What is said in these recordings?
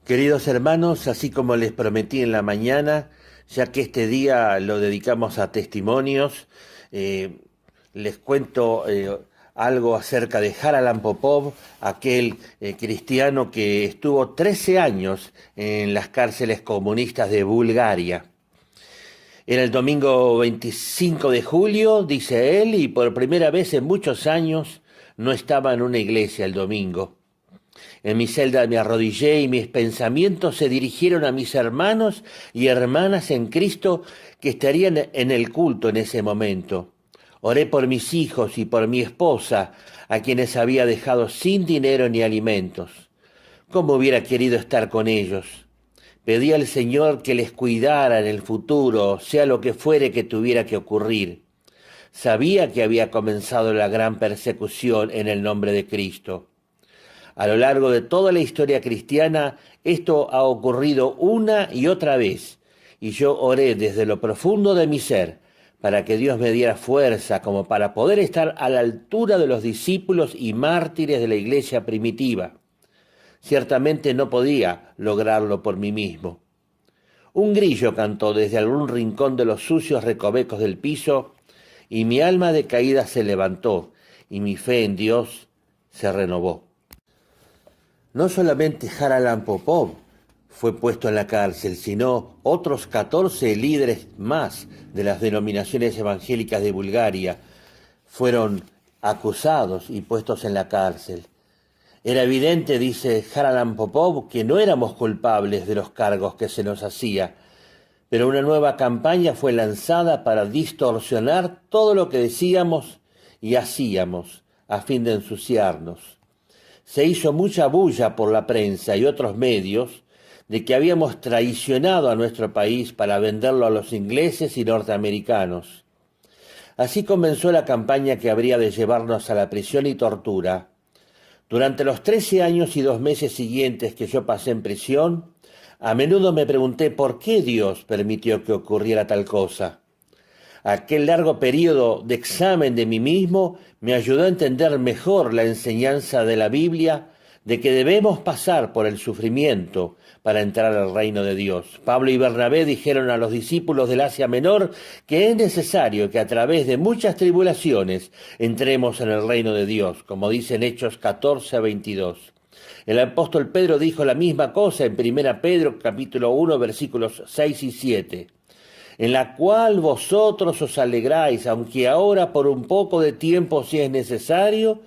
Queridos hermanos, así como les prometí en la mañana, ya que este día lo dedicamos a testimonios, eh, les cuento algo acerca de Haralan Popov, aquel cristiano que estuvo 13 años en las cárceles comunistas de Bulgaria. Era el domingo 25 de julio, dice él, y por primera vez en muchos años no estaba en una iglesia el domingo. En mi celda me arrodillé y mis pensamientos se dirigieron a mis hermanos y hermanas en Cristo que estarían en el culto en ese momento. Oré por mis hijos y por mi esposa, a quienes había dejado sin dinero ni alimentos. ¿Cómo hubiera querido estar con ellos? Pedí al Señor que les cuidara en el futuro, sea lo que fuere que tuviera que ocurrir. Sabía que había comenzado la gran persecución en el nombre de Cristo. A lo largo de toda la historia cristiana, esto ha ocurrido una y otra vez, y yo oré desde lo profundo de mi ser para que Dios me diera fuerza como para poder estar a la altura de los discípulos y mártires de la iglesia primitiva. Ciertamente no podía lograrlo por mí mismo. Un grillo cantó desde algún rincón de los sucios recovecos del piso, y mi alma decaída se levantó, y mi fe en Dios se renovó. No solamente Haralan Popov fue puesto en la cárcel, sino otros 14 líderes más de las denominaciones evangélicas de Bulgaria fueron acusados y puestos en la cárcel. Era evidente, dice Haralan Popov, que no éramos culpables de los cargos que se nos hacía, pero una nueva campaña fue lanzada para distorsionar todo lo que decíamos y hacíamos a fin de ensuciarnos. Se hizo mucha bulla por la prensa y otros medios de que habíamos traicionado a nuestro país para venderlo a los ingleses y norteamericanos. Así comenzó la campaña que habría de llevarnos a la prisión y tortura. Durante los 13 años y 2 meses siguientes que yo pasé en prisión, a menudo me pregunté por qué Dios permitió que ocurriera tal cosa. Aquel largo periodo de examen de mí mismo me ayudó a entender mejor la enseñanza de la Biblia de que debemos pasar por el sufrimiento para entrar al reino de Dios. Pablo y Bernabé dijeron a los discípulos del Asia Menor que es necesario que a través de muchas tribulaciones entremos en el reino de Dios, como dice en Hechos 14:22. El apóstol Pedro dijo la misma cosa en 1 Pedro capítulo 1 versículos 6 y 7. En la cual vosotros os alegráis, aunque ahora por un poco de tiempo, si es necesario,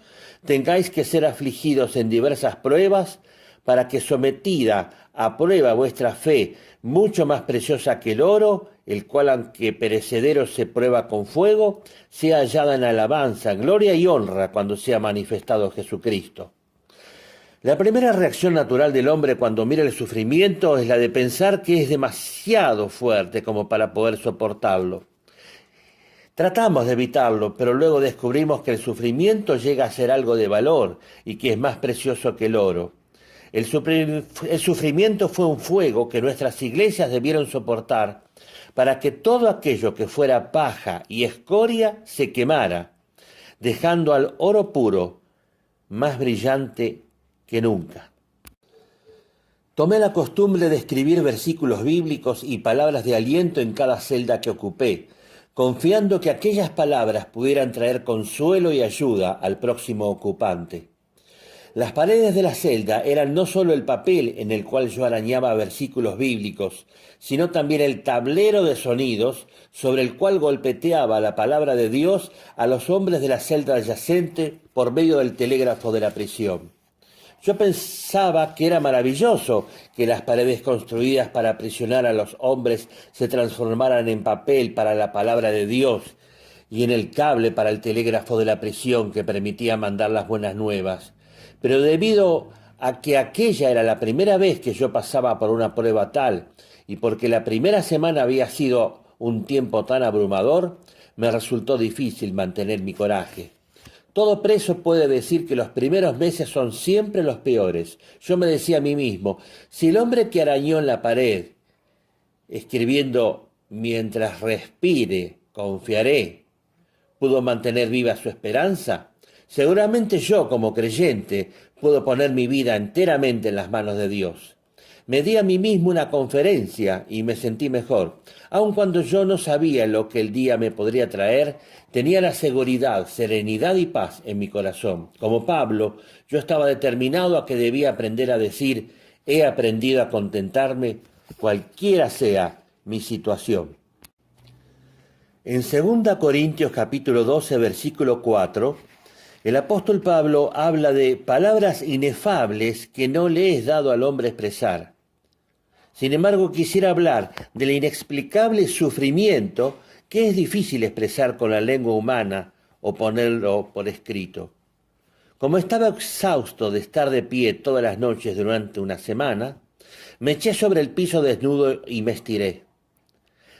tengáis que ser afligidos en diversas pruebas, para que sometida a prueba vuestra fe, mucho más preciosa que el oro, el cual aunque perecedero se prueba con fuego, sea hallada en alabanza, gloria y honra cuando sea manifestado Jesucristo. La primera reacción natural del hombre cuando mira el sufrimiento es la de pensar que es demasiado fuerte como para poder soportarlo. Tratamos de evitarlo, pero luego descubrimos que el sufrimiento llega a ser algo de valor y que es más precioso que el oro. El sufrimiento fue un fuego que nuestras iglesias debieron soportar para que todo aquello que fuera paja y escoria se quemara, dejando al oro puro más brillante que nunca. Tomé la costumbre de escribir versículos bíblicos y palabras de aliento en cada celda que ocupé, confiando que aquellas palabras pudieran traer consuelo y ayuda al próximo ocupante. Las paredes de la celda eran no solo el papel en el cual yo arañaba versículos bíblicos, sino también el tablero de sonidos sobre el cual golpeteaba la palabra de Dios a los hombres de la celda adyacente por medio del telégrafo de la prisión. Yo pensaba que era maravilloso que las paredes construidas para aprisionar a los hombres se transformaran en papel para la palabra de Dios y en el cable para el telégrafo de la prisión que permitía mandar las buenas nuevas. Pero debido a que aquella era la primera vez que yo pasaba por una prueba tal y porque la primera semana había sido un tiempo tan abrumador, me resultó difícil mantener mi coraje. Todo preso puede decir que los primeros meses son siempre los peores. Yo me decía a mí mismo, si el hombre que arañó en la pared, escribiendo mientras respire, confiaré, pudo mantener viva su esperanza, seguramente yo, como creyente, puedo poner mi vida enteramente en las manos de Dios. Me di a mí mismo una conferencia y me sentí mejor. Aun cuando yo no sabía lo que el día me podría traer, tenía la seguridad, serenidad y paz en mi corazón. Como Pablo, yo estaba determinado a que debía aprender a decir, he aprendido a contentarme cualquiera sea mi situación. En 2 Corintios capítulo 12, versículo 4, el apóstol Pablo habla de palabras inefables que no le es dado al hombre expresar. Sin embargo, quisiera hablar del inexplicable sufrimiento que es difícil expresar con la lengua humana o ponerlo por escrito. Como estaba exhausto de estar de pie todas las noches durante una semana, me eché sobre el piso desnudo y me estiré.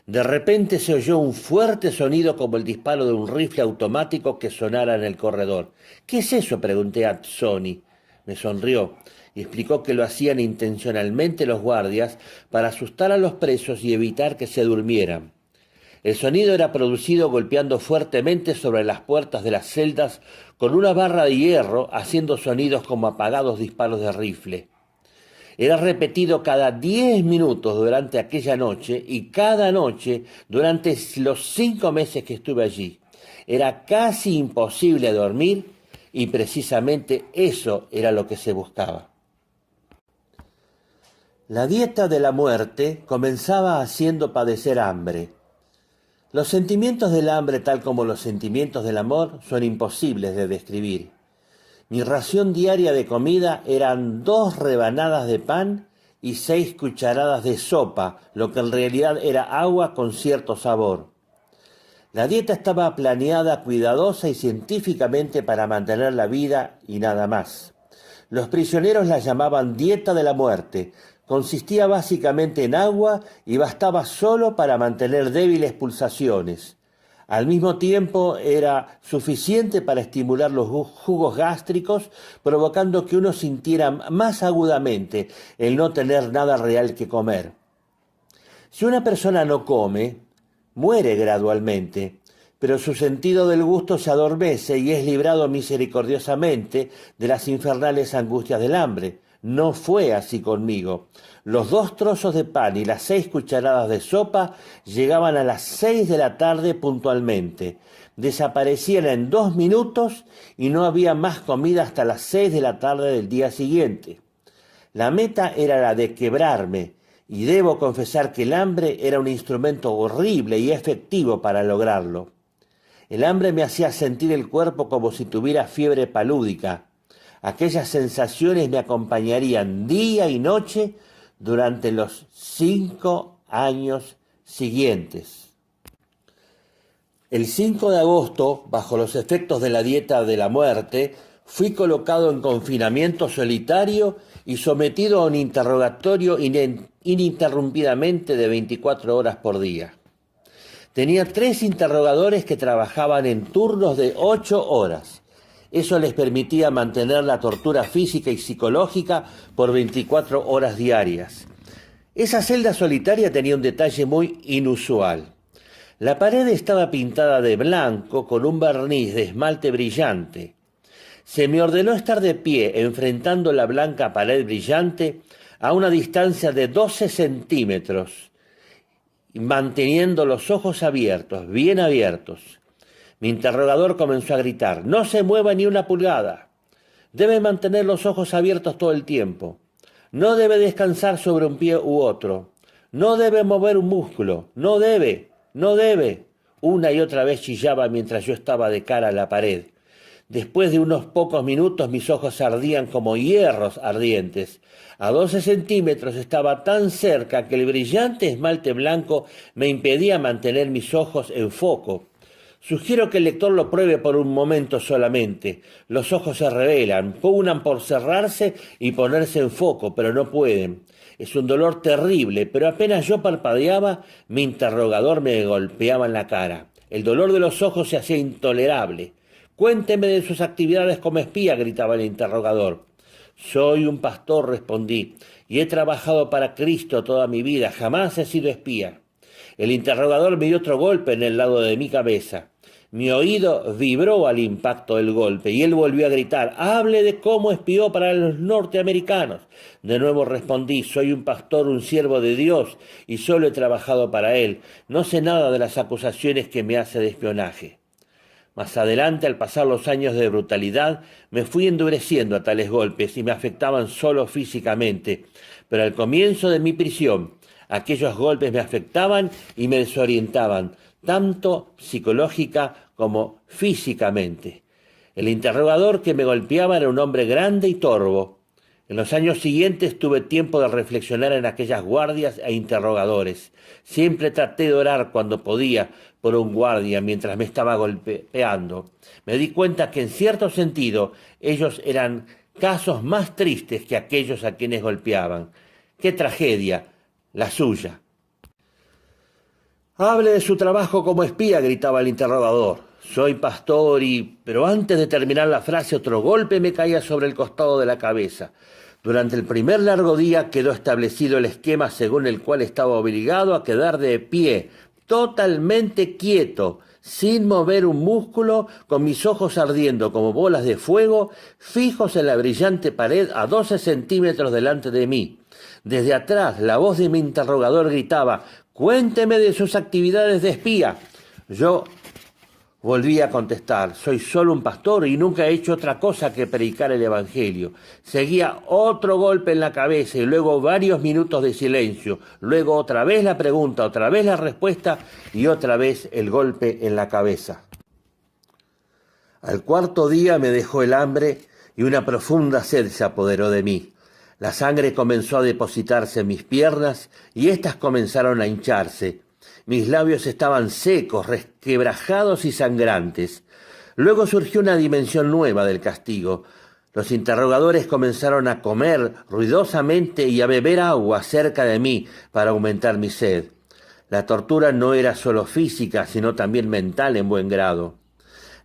De repente se oyó un fuerte sonido como el disparo de un rifle automático que sonara en el corredor. ¿Qué es eso?, pregunté a Sonny. Me sonrió y explicó que lo hacían intencionalmente los guardias para asustar a los presos y evitar que se durmieran. El sonido era producido golpeando fuertemente sobre las puertas de las celdas con una barra de hierro, haciendo sonidos como apagados disparos de rifle. Era repetido cada 10 minutos durante aquella noche y cada noche durante los 5 meses que estuve allí. Era casi imposible dormir y precisamente eso era lo que se buscaba. La dieta de la muerte comenzaba haciendo padecer hambre. Los sentimientos del hambre, tal como los sentimientos del amor, son imposibles de describir. Mi ración diaria de comida eran 2 rebanadas de pan y 6 cucharadas de sopa, lo que en realidad era agua con cierto sabor. La dieta estaba planeada cuidadosa y científicamente para mantener la vida y nada más. Los prisioneros la llamaban dieta de la muerte. Consistía básicamente en agua y bastaba solo para mantener débiles pulsaciones. Al mismo tiempo era suficiente para estimular los jugos gástricos, provocando que uno sintiera más agudamente el no tener nada real que comer. Si una persona no come, muere gradualmente, pero su sentido del gusto se adormece y es librado misericordiosamente de las infernales angustias del hambre. No fue así conmigo. Los 2 trozos de pan y las 6 cucharadas de sopa llegaban a las 6 de la tarde puntualmente. Desaparecían en 2 minutos y no había más comida hasta las 6 de la tarde del día siguiente. La meta era la de quebrarme, y debo confesar que el hambre era un instrumento horrible y efectivo para lograrlo. El hambre me hacía sentir el cuerpo como si tuviera fiebre palúdica. Aquellas sensaciones me acompañarían día y noche durante los 5 años siguientes. El 5 de agosto, bajo los efectos de la dieta de la muerte, fui colocado en confinamiento solitario y sometido a un interrogatorio ininterrumpidamente de 24 horas por día. Tenía 3 interrogadores que trabajaban en turnos de 8 horas. Eso les permitía mantener la tortura física y psicológica por 24 horas diarias. Esa celda solitaria tenía un detalle muy inusual. La pared estaba pintada de blanco con un barniz de esmalte brillante. Se me ordenó estar de pie enfrentando la blanca pared brillante a una distancia de 12 centímetros, manteniendo los ojos abiertos, bien abiertos. Mi interrogador comenzó a gritar: «No se mueva ni una pulgada. Debe mantener los ojos abiertos todo el tiempo. No debe descansar sobre un pie u otro. No debe mover un músculo. No debe. Una y otra vez chillaba mientras yo estaba de cara a la pared. Después de unos pocos minutos mis ojos ardían como hierros ardientes. A 12 centímetros estaba tan cerca que el brillante esmalte blanco me impedía mantener mis ojos en foco. Sugiero que el lector lo pruebe por un momento solamente. Los ojos se revelan, pugnan por cerrarse y ponerse en foco, pero no pueden. Es un dolor terrible, pero apenas yo parpadeaba, mi interrogador me golpeaba en la cara. El dolor de los ojos se hacía intolerable. «Cuénteme de sus actividades como espía», gritaba el interrogador. «Soy un pastor», respondí, «y he trabajado para Cristo toda mi vida. Jamás he sido espía». El interrogador me dio otro golpe en el lado de mi cabeza. Mi oído vibró al impacto del golpe y él volvió a gritar: «Hable de cómo espió para los norteamericanos». De nuevo respondí: «Soy un pastor, un siervo de Dios, y solo he trabajado para él. No sé nada de las acusaciones que me hace de espionaje». Más adelante, al pasar los años de brutalidad, me fui endureciendo a tales golpes y me afectaban solo físicamente. Pero al comienzo de mi prisión, aquellos golpes me afectaban y me desorientaban, tanto psicológica como físicamente. El interrogador que me golpeaba era un hombre grande y torvo. En los años siguientes tuve tiempo de reflexionar en aquellas guardias e interrogadores. Siempre traté de orar cuando podía por un guardia mientras me estaba golpeando. Me di cuenta que en cierto sentido ellos eran casos más tristes que aquellos a quienes golpeaban. ¡Qué tragedia la suya! «Hable de su trabajo como espía», gritaba el interrogador. «Soy pastor y...». Pero antes de terminar la frase, otro golpe me caía sobre el costado de la cabeza. Durante el primer largo día quedó establecido el esquema según el cual estaba obligado a quedar de pie, totalmente quieto, sin mover un músculo, con mis ojos ardiendo como bolas de fuego, fijos en la brillante pared a 12 centímetros delante de mí. Desde atrás, la voz de mi interrogador gritaba: «Cuénteme de sus actividades de espía». Yo volví a contestar: «Soy solo un pastor y nunca he hecho otra cosa que predicar el Evangelio». Seguía otro golpe en la cabeza y luego varios minutos de silencio. Luego otra vez la pregunta, otra vez la respuesta y otra vez el golpe en la cabeza. Al cuarto día me dejó el hambre y una profunda sed se apoderó de mí. La sangre comenzó a depositarse en mis piernas y éstas comenzaron a hincharse. Mis labios estaban secos, resquebrajados y sangrantes. Luego surgió una dimensión nueva del castigo. Los interrogadores comenzaron a comer ruidosamente y a beber agua cerca de mí para aumentar mi sed. La tortura no era solo física, sino también mental en buen grado.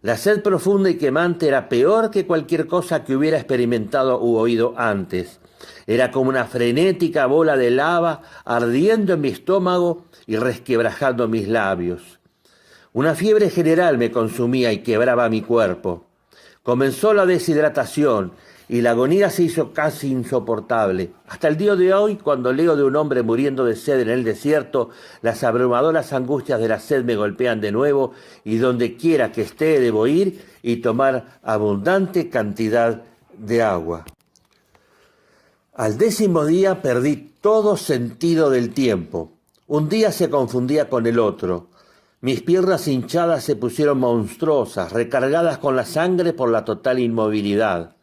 La sed profunda y quemante era peor que cualquier cosa que hubiera experimentado u oído antes. Era como una frenética bola de lava ardiendo en mi estómago y resquebrajando mis labios. Una fiebre general me consumía y quebraba mi cuerpo. Comenzó la deshidratación y la agonía se hizo casi insoportable. Hasta el día de hoy, cuando leo de un hombre muriendo de sed en el desierto, las abrumadoras angustias de la sed me golpean de nuevo y donde quiera que esté debo ir y tomar abundante cantidad de agua. Al 10º día perdí todo sentido del tiempo. Un día se confundía con el otro. Mis piernas hinchadas se pusieron monstruosas, recargadas con la sangre por la total inmovilidad.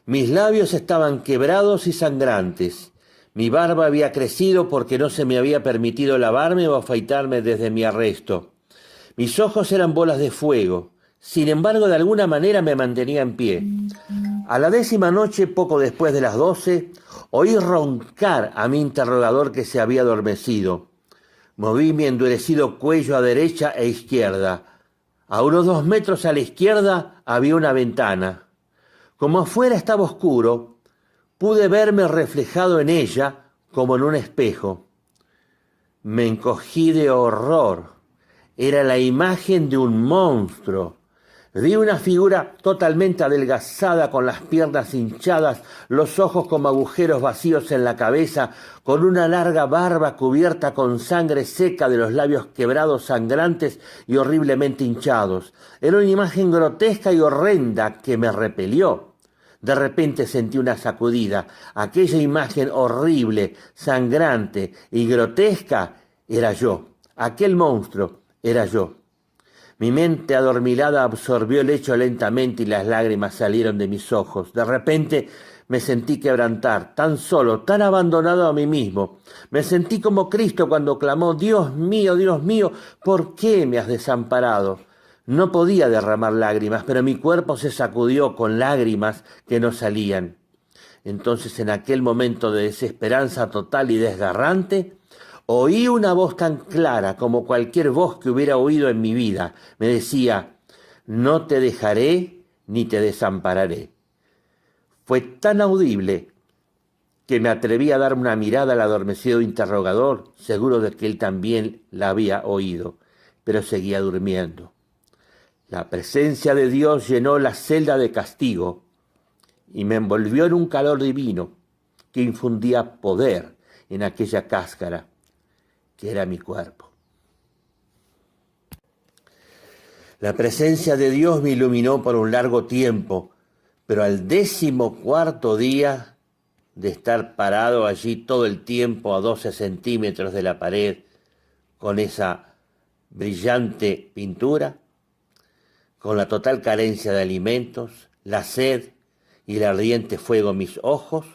Mis labios estaban quebrados y sangrantes. Mi barba había crecido porque no se me había permitido lavarme o afeitarme desde mi arresto. Mis ojos eran bolas de fuego. Sin embargo, de alguna manera me mantenía en pie. A la 10ª noche, poco después de las 12, oí roncar a mi interrogador que se había adormecido. Moví mi endurecido cuello a derecha e izquierda. A unos 2 metros a la izquierda había una ventana. Como afuera estaba oscuro, pude verme reflejado en ella como en un espejo. Me encogí de horror. Era la imagen de un monstruo. Vi una figura totalmente adelgazada, con las piernas hinchadas, los ojos como agujeros vacíos en la cabeza, con una larga barba cubierta con sangre seca de los labios quebrados, sangrantes y horriblemente hinchados. Era una imagen grotesca y horrenda que me repelió. De repente sentí una sacudida. Aquella imagen horrible, sangrante y grotesca era yo. Aquel monstruo era yo. Mi mente adormilada absorbió el hecho lentamente y las lágrimas salieron de mis ojos. De repente me sentí quebrantar, tan solo, tan abandonado a mí mismo. Me sentí como Cristo cuando clamó: Dios mío, ¿por qué me has desamparado? No podía derramar lágrimas, pero mi cuerpo se sacudió con lágrimas que no salían. Entonces, en aquel momento de desesperanza total y desgarrante, oí una voz tan clara como cualquier voz que hubiera oído en mi vida. Me decía: no te dejaré ni te desampararé. Fue tan audible que me atreví a dar una mirada al adormecido interrogador, seguro de que él también la había oído, pero seguía durmiendo. La presencia de Dios llenó la celda de castigo y me envolvió en un calor divino que infundía poder en aquella cáscara que era mi cuerpo. La presencia de Dios me iluminó por un largo tiempo, pero al 14º día de estar parado allí todo el tiempo a 12 centímetros de la pared con esa brillante pintura, con la total carencia de alimentos, la sed y el ardiente fuego en mis ojos,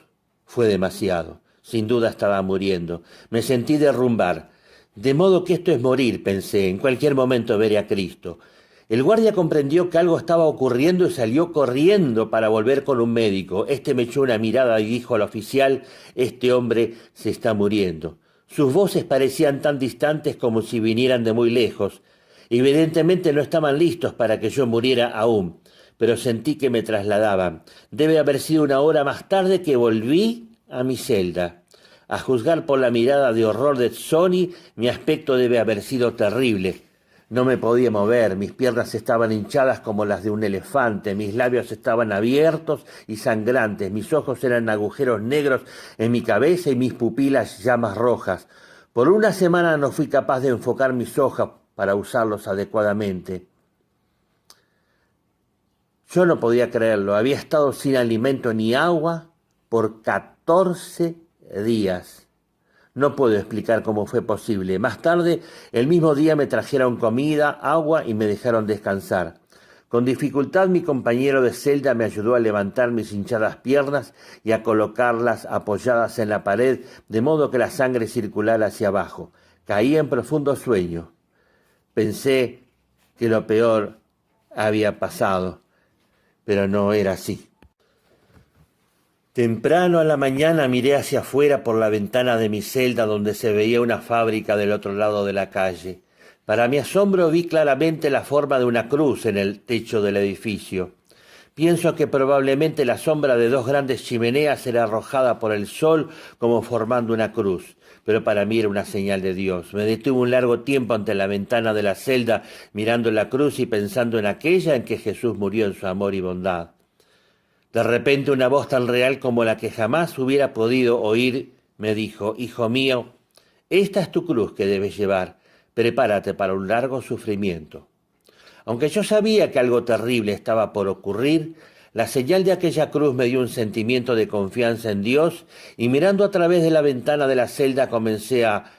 fue demasiado. Sin duda estaba muriendo. Me sentí derrumbar. De modo que esto es morir, pensé. En cualquier momento veré a Cristo. El guardia comprendió que algo estaba ocurriendo y salió corriendo para volver con un médico. Este me echó una mirada y dijo al oficial: este hombre se está muriendo. Sus voces parecían tan distantes como si vinieran de muy lejos. Evidentemente no estaban listos para que yo muriera aún, pero sentí que me trasladaban. Debe haber sido una hora más tarde que volví a mi celda. A juzgar por la mirada de horror de Sonny, mi aspecto debe haber sido terrible. No me podía mover, mis piernas estaban hinchadas como las de un elefante, mis labios estaban abiertos y sangrantes, mis ojos eran agujeros negros en mi cabeza y mis pupilas llamas rojas. Por una semana no fui capaz de enfocar mis ojos para usarlos adecuadamente. Yo no podía creerlo, había estado sin alimento ni agua por 14 días. No puedo explicar cómo fue posible. Más tarde, el mismo día me trajeron comida, agua y me dejaron descansar. Con dificultad mi compañero de celda me ayudó a levantar mis hinchadas piernas y a colocarlas apoyadas en la pared, de modo que la sangre circulara hacia abajo. Caí en profundo sueño. Pensé que lo peor había pasado, pero no era así. Temprano a la mañana miré hacia afuera por la ventana de mi celda donde se veía una fábrica del otro lado de la calle. Para mi asombro vi claramente la forma de una cruz en el techo del edificio. Pienso que probablemente la sombra de dos grandes chimeneas era arrojada por el sol como formando una cruz, pero para mí era una señal de Dios. Me detuve un largo tiempo ante la ventana de la celda mirando la cruz y pensando en aquella en que Jesús murió en su amor y bondad. De repente una voz tan real como la que jamás hubiera podido oír me dijo: hijo mío, esta es tu cruz que debes llevar, prepárate para un largo sufrimiento. Aunque yo sabía que algo terrible estaba por ocurrir, la señal de aquella cruz me dio un sentimiento de confianza en Dios y mirando a través de la ventana de la celda comencé a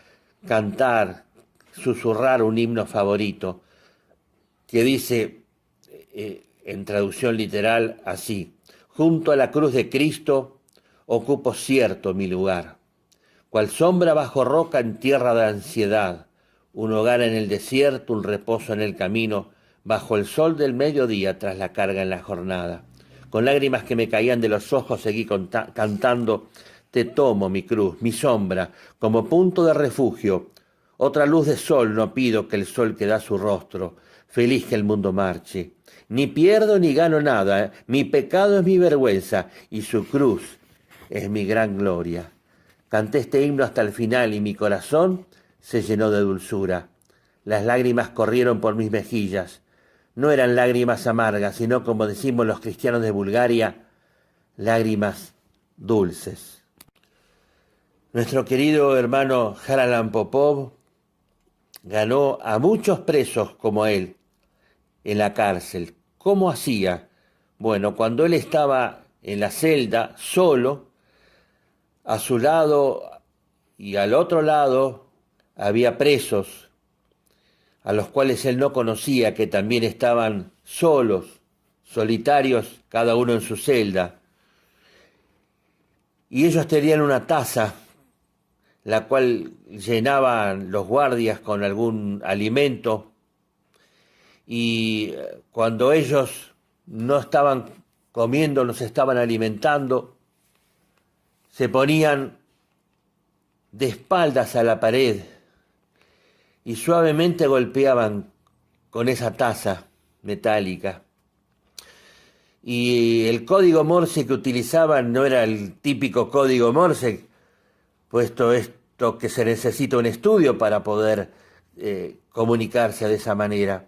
cantar, susurrar un himno favorito que dice, en traducción literal, así: junto a la cruz de Cristo ocupo cierto mi lugar, cual sombra bajo roca en tierra de ansiedad, un hogar en el desierto, un reposo en el camino, bajo el sol del mediodía tras la carga en la jornada. Con lágrimas que me caían de los ojos seguí cantando: te tomo mi cruz, mi sombra, como punto de refugio. Otra luz de sol no pido que el sol que da su rostro, feliz que el mundo marche. Ni pierdo ni gano nada, mi pecado es mi vergüenza y su cruz es mi gran gloria. Canté este himno hasta el final y mi corazón se llenó de dulzura. Las lágrimas corrieron por mis mejillas. No eran lágrimas amargas, sino, como decimos los cristianos de Bulgaria, lágrimas dulces. Nuestro querido hermano Harlan Popov ganó a muchos presos como él en la cárcel. ¿Cómo hacía? Bueno, cuando él estaba en la celda, solo, a su lado y al otro lado había presos a los cuales él no conocía, que también estaban solos, solitarios, cada uno en su celda. Y ellos tenían una taza, la cual llenaban los guardias con algún alimento, y cuando ellos no estaban comiendo, no se estaban alimentando, se ponían de espaldas a la pared y suavemente golpeaban con esa taza metálica. Y el código Morse que utilizaban no era el típico código Morse, puesto esto que se necesita un estudio para poder comunicarse de esa manera.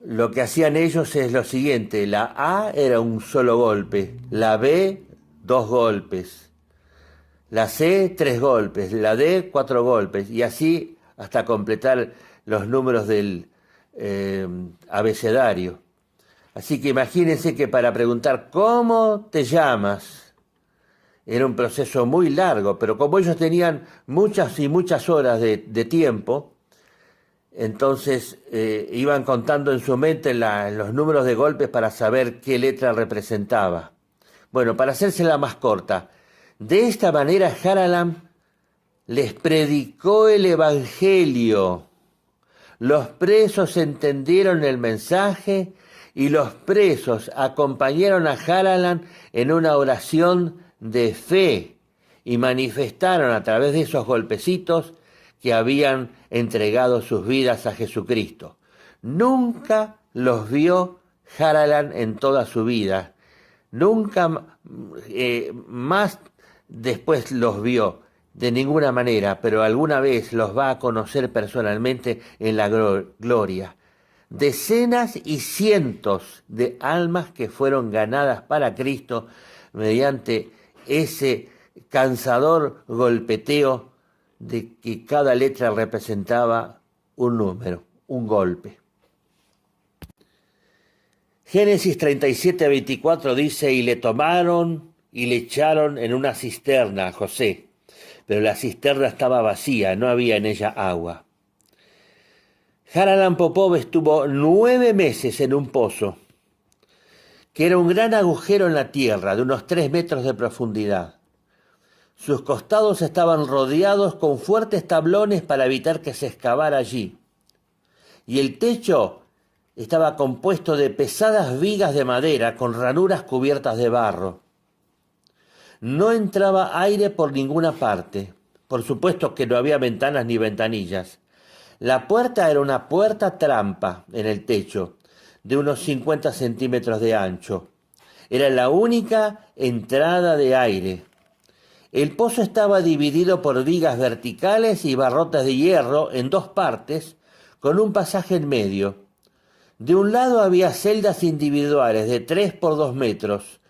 lo que hacían ellos es lo siguiente: la A era un solo golpe, la B 2 golpes, la C 3 golpes, la D 4 golpes, y así hasta completar los números del abecedario. Así que imagínense que para preguntar ¿cómo te llamas? Era un proceso muy largo, pero como ellos tenían muchas y muchas horas de tiempo, entonces iban contando en su mente los números de golpes para saber qué letra representaba. Bueno, para hacérsela más corta, de esta manera Halalam les predicó el Evangelio. Los presos entendieron el mensaje y los presos acompañaron a Halalam en una oración de fe y manifestaron a través de esos golpecitos que habían entregado sus vidas a Jesucristo. Nunca los vio Halalam en toda su vida. Nunca más después los vio de ninguna manera, pero alguna vez los va a conocer personalmente en la gloria. Decenas y cientos de almas que fueron ganadas para Cristo mediante ese cansador golpeteo de que cada letra representaba un número, un golpe. Génesis 37:24 dice: y le tomaron y le echaron en una cisterna a José, pero la cisterna estaba vacía, no había en ella agua. Halalam Popov estuvo 9 meses en un pozo, que era un gran agujero en la tierra, de unos 3 metros de profundidad. Sus costados estaban rodeados con fuertes tablones para evitar que se excavara allí. Y el techo estaba compuesto de pesadas vigas de madera con ranuras cubiertas de barro. No entraba aire por ninguna parte. Por supuesto que no había ventanas ni ventanillas. La puerta era una puerta trampa en el techo, de unos 50 centímetros de ancho. Era la única entrada de aire. El pozo estaba dividido por vigas verticales y barrotes de hierro en 2 partes, con un pasaje en medio. De un lado había celdas individuales de 3 por 2 metros.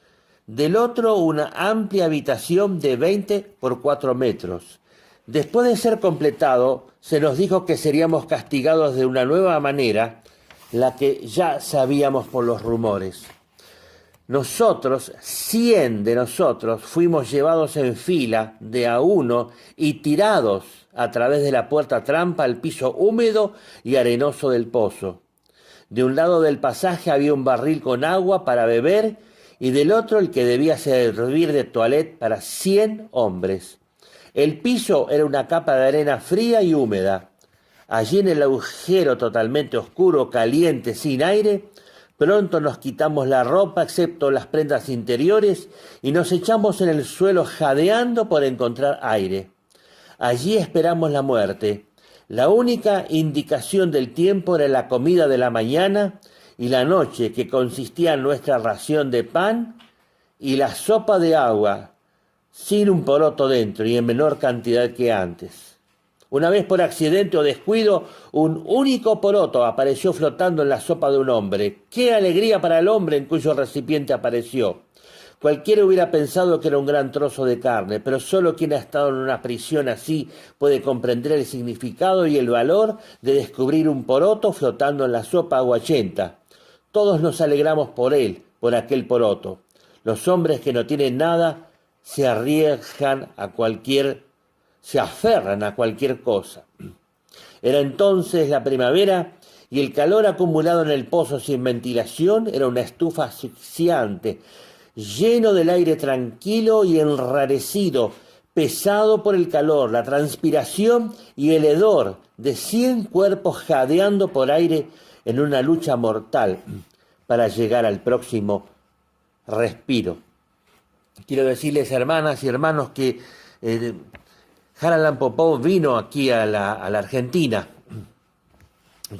Del otro una amplia habitación de 20 por 4 metros. Después de ser completado, se nos dijo que seríamos castigados de una nueva manera, la que ya sabíamos por los rumores. Nosotros, 100 de nosotros, fuimos llevados en fila de a uno y tirados a través de la puerta trampa al piso húmedo y arenoso del pozo. De un lado del pasaje había un barril con agua para beber y del otro el que debía servir de toilette para 100 hombres. El piso era una capa de arena fría y húmeda. Allí en el agujero totalmente oscuro, caliente, sin aire, pronto nos quitamos la ropa excepto las prendas interiores y nos echamos en el suelo jadeando por encontrar aire. Allí esperamos la muerte. La única indicación del tiempo era la comida de la mañana y la noche, que consistía en nuestra ración de pan y la sopa de agua, sin un poroto dentro y en menor cantidad que antes. Una vez por accidente o descuido, un único poroto apareció flotando en la sopa de un hombre. ¡Qué alegría para el hombre en cuyo recipiente apareció! Cualquiera hubiera pensado que era un gran trozo de carne, pero solo quien ha estado en una prisión así puede comprender el significado y el valor de descubrir un poroto flotando en la sopa aguachenta. Todos nos alegramos por él, por aquel poroto. Los hombres que no tienen nada se aferran a cualquier cosa. Era entonces la primavera y el calor acumulado en el pozo sin ventilación era una estufa asfixiante, lleno del aire tranquilo y enrarecido, pesado por el calor, la transpiración y el hedor de 100 cuerpos jadeando por aire en una lucha mortal para llegar al próximo respiro. Quiero decirles, hermanas y hermanos, que Halalam Popov vino aquí a la Argentina.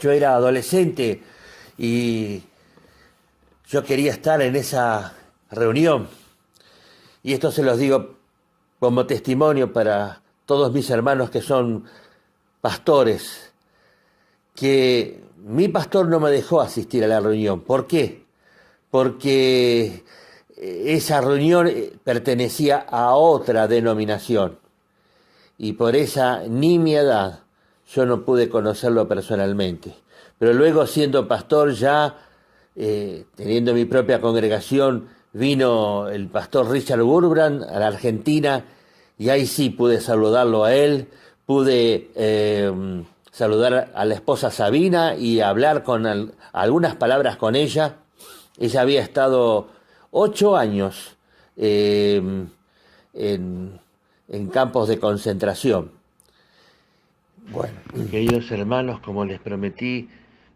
Yo era adolescente y yo quería estar en esa reunión. Y esto se los digo como testimonio para todos mis hermanos que son pastores. que mi pastor no me dejó asistir a la reunión. ¿Por qué? Porque esa reunión pertenecía a otra denominación y por esa nimiedad yo no pude conocerlo personalmente. Pero luego, siendo pastor ya, teniendo mi propia congregación, vino el pastor Richard Wurbrand a la Argentina y ahí sí pude saludarlo a él, pude saludar a la esposa Sabina y hablar con algunas palabras con ella. Ella había estado 8 años eh, en, en campos de concentración. Bueno, queridos hermanos, como les prometí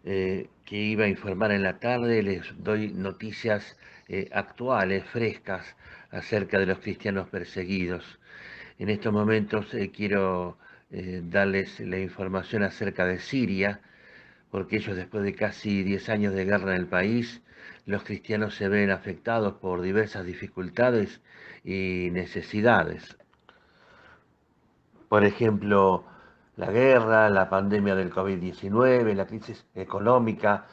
que iba a informar en la tarde, les doy noticias actuales, frescas, acerca de los cristianos perseguidos. En estos momentos quiero darles la información acerca de Siria, porque ellos, después de casi 10 años de guerra en el país, los cristianos se ven afectados por diversas dificultades y necesidades. Por ejemplo, la guerra, la pandemia del COVID-19, la crisis económica,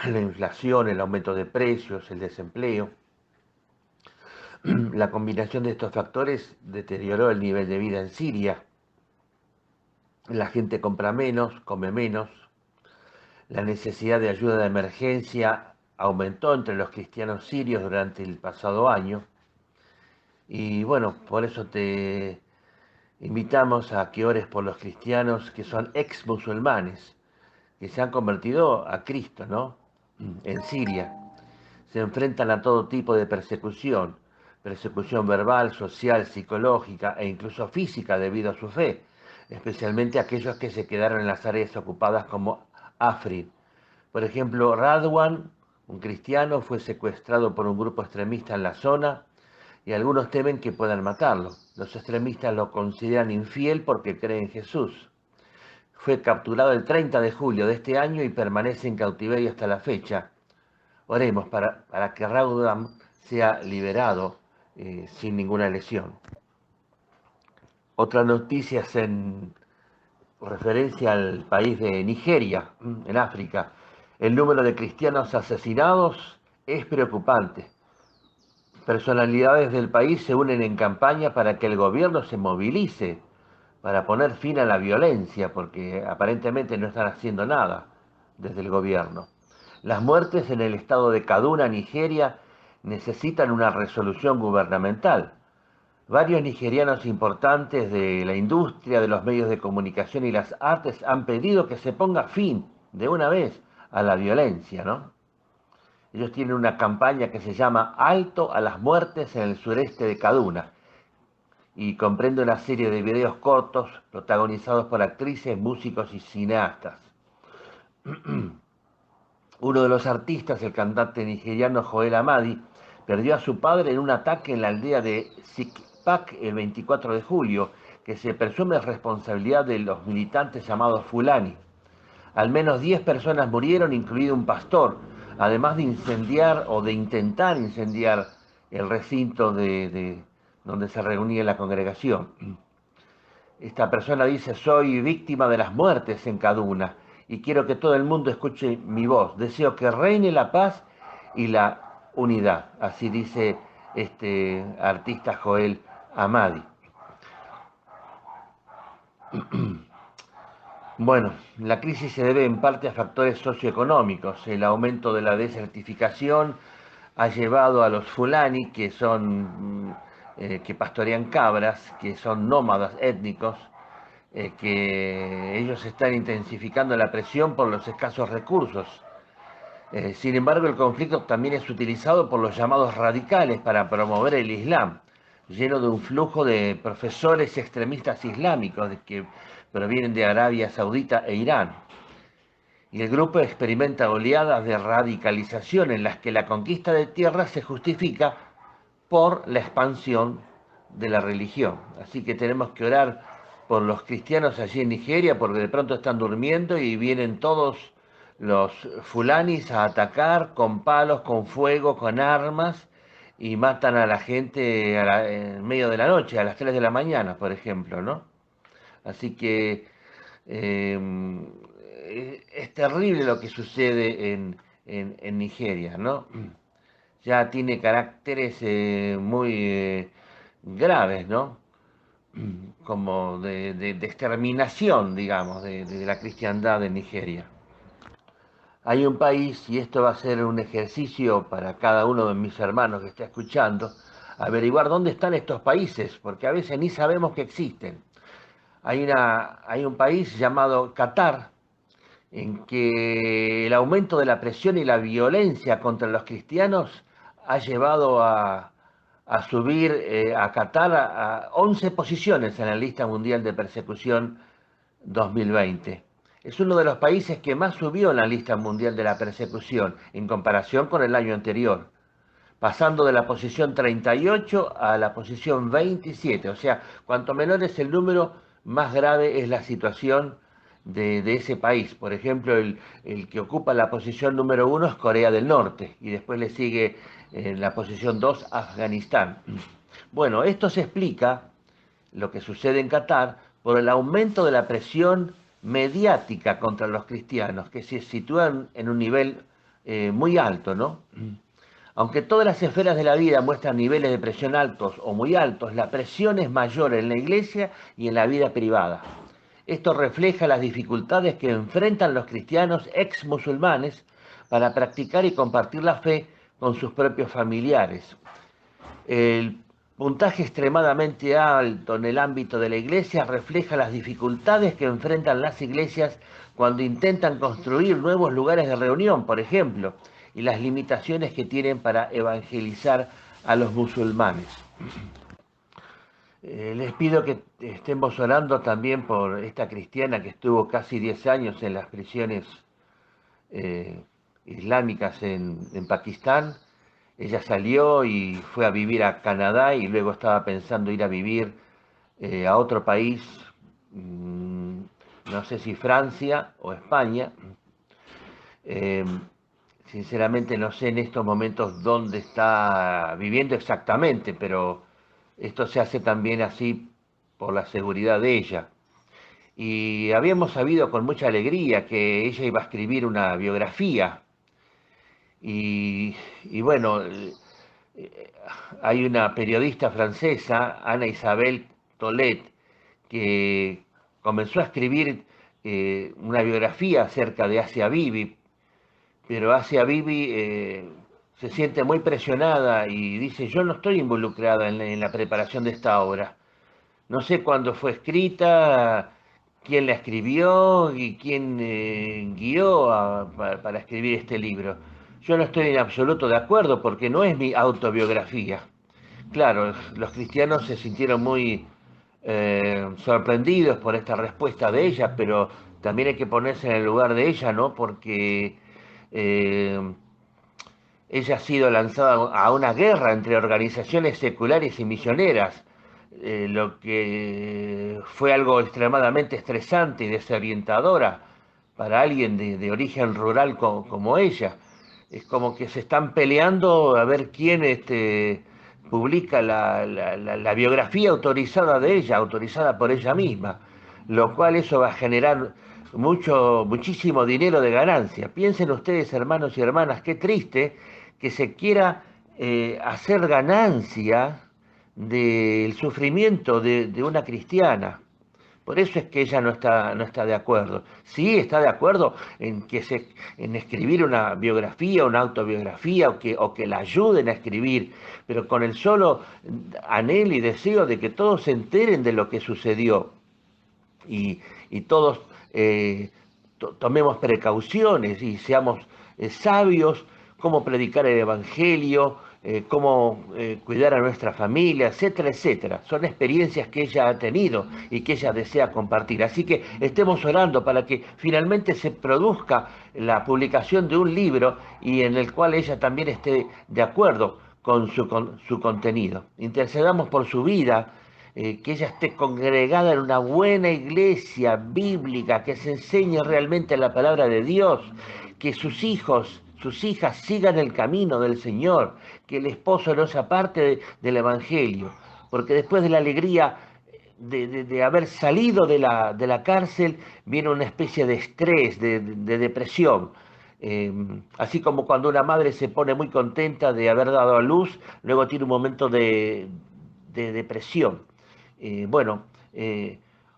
la inflación, el aumento de precios, el desempleo. La combinación de estos factores deterioró el nivel de vida en Siria. La gente compra menos, come menos. La necesidad de ayuda de emergencia aumentó entre los cristianos sirios durante el pasado año. Y bueno, por eso te invitamos a que ores por los cristianos que son ex musulmanes, que se han convertido a Cristo, ¿no? En Siria. Se enfrentan a todo tipo de persecución, persecución verbal, social, psicológica e incluso física debido a su fe, especialmente aquellos que se quedaron en las áreas ocupadas como Afrin. Por ejemplo, Radwan, un cristiano, fue secuestrado por un grupo extremista en la zona y algunos temen que puedan matarlo. Los extremistas lo consideran infiel porque cree en Jesús. Fue capturado el 30 de julio de este año y permanece en cautiverio hasta la fecha. Oremos para que Radwan sea liberado sin ninguna lesión. Otra noticia es en referencia al país de Nigeria, en África. El número de cristianos asesinados es preocupante. Personalidades del país se unen en campaña para que el gobierno se movilice para poner fin a la violencia, porque aparentemente no están haciendo nada desde el gobierno. Las muertes en el estado de Kaduna, Nigeria, necesitan una resolución gubernamental. Varios nigerianos importantes de la industria, de los medios de comunicación y las artes han pedido que se ponga fin de una vez a la violencia, ¿no? Ellos tienen una campaña que se llama Alto a las muertes en el sureste de Kaduna y comprende una serie de videos cortos protagonizados por actrices, músicos y cineastas. Uno de los artistas, el cantante nigeriano Joel Amadi, perdió a su padre en un ataque en la aldea de Sikpak el 24 de julio, que se presume responsabilidad de los militantes llamados Fulani. Al menos 10 personas murieron, incluido un pastor, además de incendiar o de intentar incendiar el recinto donde se reunía la congregación. Esta persona dice: soy víctima de las muertes en Kaduna y quiero que todo el mundo escuche mi voz. Deseo que reine la paz y la unidad. Así dice este artista Joel Amadi. Bueno, la crisis se debe en parte a factores socioeconómicos. El aumento de la desertificación ha llevado a los fulani, que son que pastorean cabras, que son nómadas étnicos, que ellos están intensificando la presión por los escasos recursos. Sin embargo, el conflicto también es utilizado por los llamados radicales para promover el Islam, lleno de un flujo de profesores extremistas islámicos que provienen de Arabia Saudita e Irán. Y el grupo experimenta oleadas de radicalización en las que la conquista de tierras se justifica por la expansión de la religión. Así que tenemos que orar por los cristianos allí en Nigeria, porque de pronto están durmiendo y vienen todos los fulanis a atacar con palos, con fuego, con armas, y matan a la gente en medio de la noche, a las 3 de la mañana, por ejemplo, ¿no? Así que eh, es terrible lo que sucede en Nigeria, ¿no? Ya tiene caracteres muy graves, ¿no? Como de exterminación, digamos, de la cristiandad en Nigeria. Hay un país, y esto va a ser un ejercicio para cada uno de mis hermanos que está escuchando, averiguar dónde están estos países, porque a veces ni sabemos que existen. Hay un país llamado Qatar, en que el aumento de la presión y la violencia contra los cristianos ha llevado a subir a Qatar a 11 posiciones en la lista mundial de persecución 2020. Es uno de los países que más subió en la lista mundial de la persecución en comparación con el año anterior, pasando de la posición 38 a la posición 27. O sea, cuanto menor es el número, más grave es la situación de ese país. Por ejemplo, el que ocupa la posición número 1 es Corea del Norte y después le sigue en la posición 2 Afganistán. Bueno, esto se explica, lo que sucede en Qatar, por el aumento de la presión mediática contra los cristianos, que se sitúan en un nivel muy alto, ¿no? Aunque todas las esferas de la vida muestran niveles de presión altos o muy altos, la presión es mayor en la iglesia y en la vida privada. Esto refleja las dificultades que enfrentan los cristianos ex musulmanes para practicar y compartir la fe con sus propios familiares. El puntaje extremadamente alto en el ámbito de la iglesia refleja las dificultades que enfrentan las iglesias cuando intentan construir nuevos lugares de reunión, por ejemplo, y las limitaciones que tienen para evangelizar a los musulmanes. Les pido que estemos orando también por esta cristiana que estuvo casi 10 años en las prisiones islámicas en Pakistán. Ella salió y fue a vivir a Canadá y luego estaba pensando ir a vivir a otro país, no sé si Francia o España. Eh, Sinceramente no sé en estos momentos dónde está viviendo exactamente, pero esto se hace también así por la seguridad de ella. Y habíamos sabido con mucha alegría que ella iba a escribir una biografía. Y bueno, hay una periodista francesa, Ana Isabel Tolet, que comenzó a escribir una biografía acerca de Asia Bibi, pero Asia Bibi se siente muy presionada y dice, yo no estoy involucrada en la preparación de esta obra. No sé cuándo fue escrita, quién la escribió y quién guió para escribir este libro. Yo no estoy en absoluto de acuerdo porque no es mi autobiografía. Claro, los cristianos se sintieron muy sorprendidos por esta respuesta de ella, pero también hay que ponerse en el lugar de ella, ¿no? Porque eh, ella ha sido lanzada a una guerra entre organizaciones seculares y misioneras, lo que fue algo extremadamente estresante y desorientadora para alguien de origen rural como ella. Es como que se están peleando a ver quién publica la biografía autorizada de ella, autorizada por ella misma, lo cual eso va a generar muchísimo dinero de ganancia. Piensen ustedes, hermanos y hermanas, qué triste que se quiera hacer ganancia del sufrimiento de una cristiana. Por eso es que ella no está de acuerdo. Sí está de acuerdo en escribir una biografía, una autobiografía, o que la ayuden a escribir, pero con el solo anhelo y deseo de que todos se enteren de lo que sucedió y todos tomemos precauciones y seamos sabios, cómo predicar el Evangelio, cómo cuidar a nuestra familia, etcétera, etcétera. Son experiencias que ella ha tenido y que ella desea compartir. Así que estemos orando para que finalmente se produzca la publicación de un libro y en el cual ella también esté de acuerdo con su contenido. Intercedamos por su vida, que ella esté congregada en una buena iglesia bíblica, que se enseñe realmente la palabra de Dios, que sus hijos, sus hijas sigan el camino del Señor, que el esposo no se aparte del Evangelio, porque después de la alegría de haber salido de la cárcel, viene una especie de estrés, de depresión. Así como cuando una madre se pone muy contenta de haber dado a luz, luego tiene un momento de depresión. Bueno,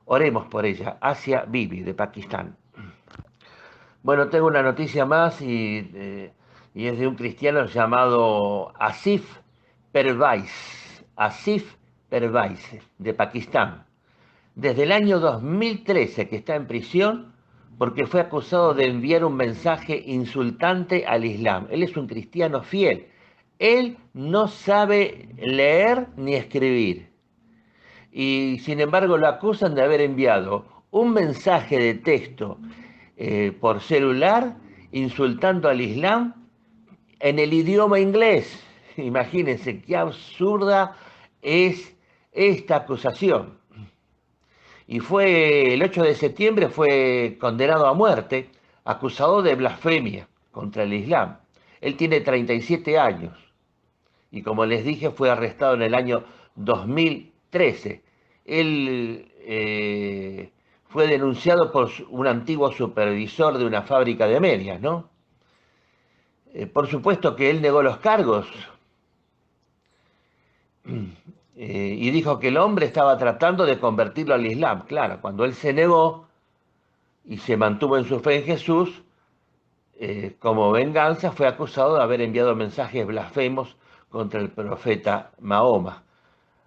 oremos por ella. Asia Bibi, de Pakistán. Bueno, tengo una noticia más y es de un cristiano llamado Asif Pervaiz. Asif Pervaiz, de Pakistán. Desde el año 2013 que está en prisión porque fue acusado de enviar un mensaje insultante al Islam. Él es un cristiano fiel. Él no sabe leer ni escribir. Y sin embargo lo acusan de haber enviado un mensaje de texto por celular insultando al Islam en el idioma inglés. Imagínense qué absurda es esta acusación. Y fue el 8 de septiembre fue condenado a muerte, acusado de blasfemia contra el Islam. Él tiene 37 años y como les dije fue arrestado en el año 2013. Él fue denunciado por un antiguo supervisor de una fábrica de medias, ¿no? Por supuesto que él negó los cargos y dijo que el hombre estaba tratando de convertirlo al Islam. Claro, cuando él se negó y se mantuvo en su fe en Jesús, como venganza fue acusado de haber enviado mensajes blasfemos contra el profeta Mahoma.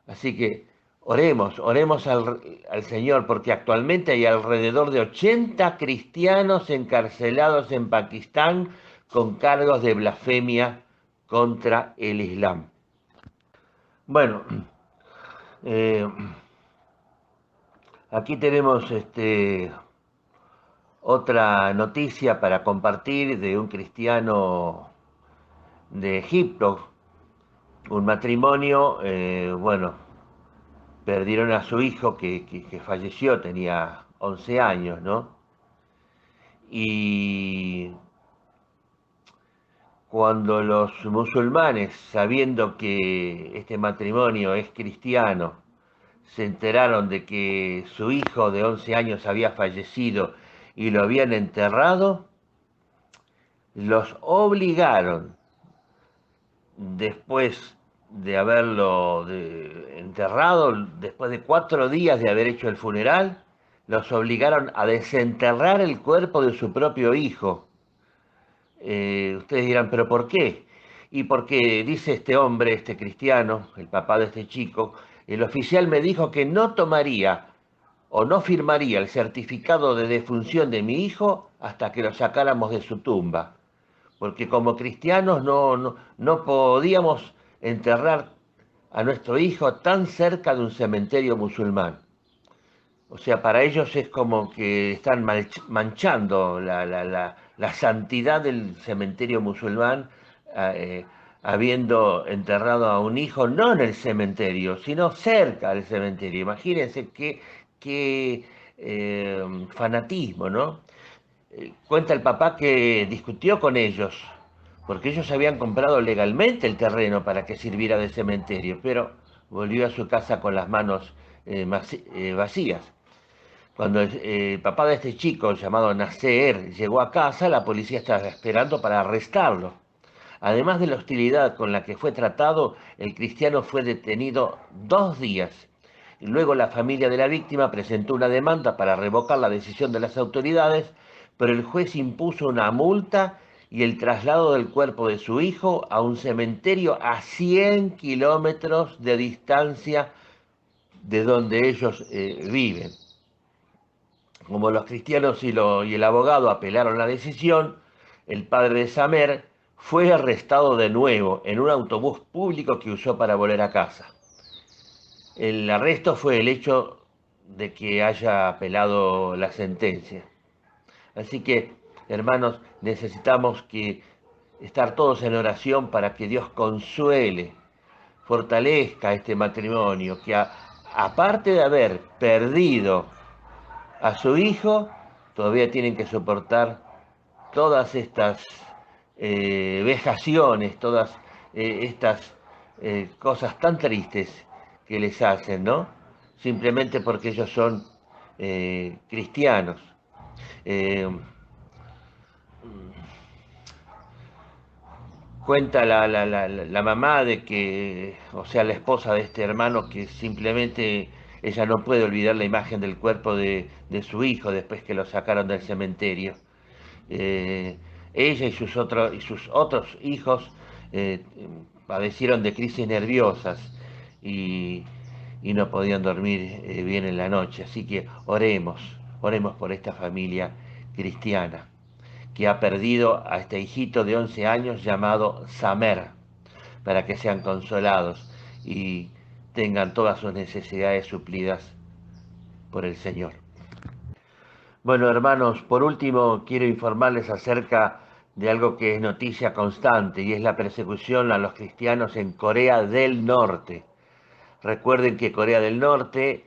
Así que oremos al Señor, porque actualmente hay alrededor de 80 cristianos encarcelados en Pakistán con cargos de blasfemia contra el Islam. Bueno, eh, aquí tenemos otra noticia para compartir de un cristiano de Egipto, un matrimonio, bueno, perdieron a su hijo que falleció, tenía 11 años, ¿no? Y cuando los musulmanes, sabiendo que este matrimonio es cristiano, se enteraron de que su hijo de 11 años había fallecido y lo habían enterrado, los obligaron, después de haberlo enterrado, después de 4 días de haber hecho el funeral, los obligaron a desenterrar el cuerpo de su propio hijo. Ustedes dirán, ¿pero por qué? Y porque dice este hombre, este cristiano, el papá de este chico, el oficial me dijo que no tomaría o no firmaría el certificado de defunción de mi hijo hasta que lo sacáramos de su tumba, porque como cristianos no podíamos enterrar a nuestro hijo tan cerca de un cementerio musulmán. O sea, para ellos es como que están manchando la santidad del cementerio musulmán, eh, habiendo enterrado a un hijo no en el cementerio, sino cerca del cementerio. Imagínense qué fanatismo, ¿no? Cuenta el papá que discutió con ellos, porque ellos habían comprado legalmente el terreno para que sirviera de cementerio, pero volvió a su casa con las manos vacías. Cuando el papá de este chico, llamado Nasser, llegó a casa, la policía estaba esperando para arrestarlo. Además de la hostilidad con la que fue tratado, el cristiano fue detenido 2 días. Y luego la familia de la víctima presentó una demanda para revocar la decisión de las autoridades, pero el juez impuso una multa y el traslado del cuerpo de su hijo a un cementerio a 100 kilómetros de distancia de donde ellos viven. Como los cristianos y el abogado apelaron la decisión, el padre de Samer fue arrestado de nuevo en un autobús público que usó para volver a casa. El arresto fue el hecho de que haya apelado la sentencia. Así que, hermanos, necesitamos estar todos en oración para que Dios consuele, fortalezca este matrimonio, que aparte de haber perdido a su hijo, todavía tienen que soportar todas estas vejaciones, todas estas cosas tan tristes que les hacen, ¿no? simplemente porque ellos son cristianos. Eh, Cuenta la mamá de que, o sea, la esposa de este hermano, que simplemente ella no puede olvidar la imagen del cuerpo de su hijo después que lo sacaron del cementerio. Ella y sus otros hijos eh, padecieron de crisis nerviosas y, y no podían dormir bien en la noche. Así que oremos por esta familia cristiana que ha perdido a este hijito de 11 años llamado Samer, para que sean consolados y tengan todas sus necesidades suplidas por el Señor. Bueno, hermanos, por último quiero informarles acerca de algo que es noticia constante y es la persecución a los cristianos en Corea del Norte. Recuerden que Corea del Norte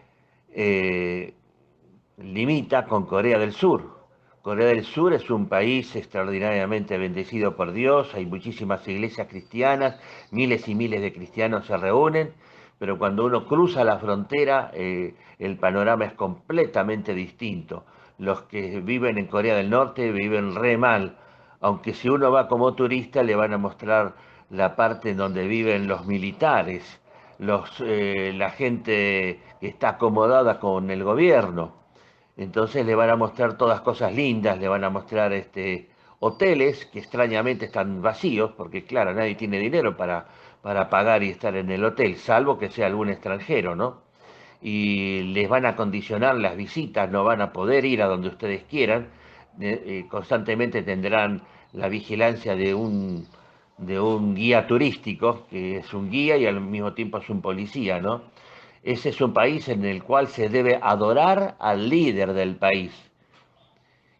eh, limita con Corea del Sur. Corea del Sur es un país extraordinariamente bendecido por Dios, hay muchísimas iglesias cristianas, miles y miles de cristianos se reúnen, pero cuando uno cruza la frontera el panorama es completamente distinto. Los que viven en Corea del Norte viven re mal, aunque si uno va como turista le van a mostrar la parte en donde viven los militares, la gente que está acomodada con el gobierno. Entonces le van a mostrar todas cosas lindas, le van a mostrar hoteles que extrañamente están vacíos, porque claro, nadie tiene dinero para pagar y estar en el hotel, salvo que sea algún extranjero, ¿no? Y les van a condicionar las visitas, no van a poder ir a donde ustedes quieran, constantemente tendrán la vigilancia de un guía turístico, que es un guía y al mismo tiempo es un policía, ¿no? Ese es un país en el cual se debe adorar al líder del país.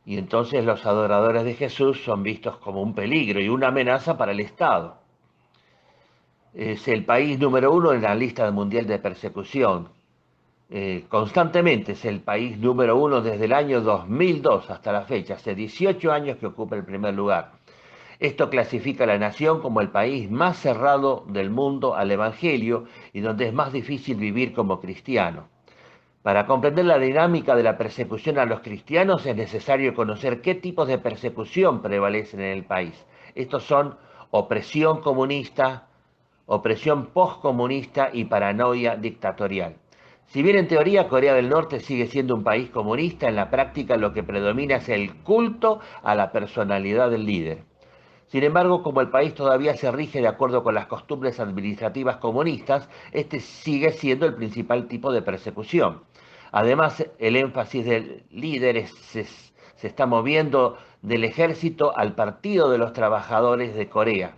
Y entonces los adoradores de Jesús son vistos como un peligro y una amenaza para el Estado. Es el país número uno en la lista mundial de persecución. Constantemente es el país número uno desde el año 2002 hasta la fecha. Hace 18 años que ocupa el primer lugar. Esto clasifica a la nación como el país más cerrado del mundo al Evangelio y donde es más difícil vivir como cristiano. Para comprender la dinámica de la persecución a los cristianos es necesario conocer qué tipos de persecución prevalecen en el país. Estos son opresión comunista, opresión postcomunista y paranoia dictatorial. Si bien en teoría Corea del Norte sigue siendo un país comunista, en la práctica lo que predomina es el culto a la personalidad del líder. Sin embargo, como el país todavía se rige de acuerdo con las costumbres administrativas comunistas, este sigue siendo el principal tipo de persecución. Además, el énfasis del líder se está moviendo del ejército al Partido de los Trabajadores de Corea.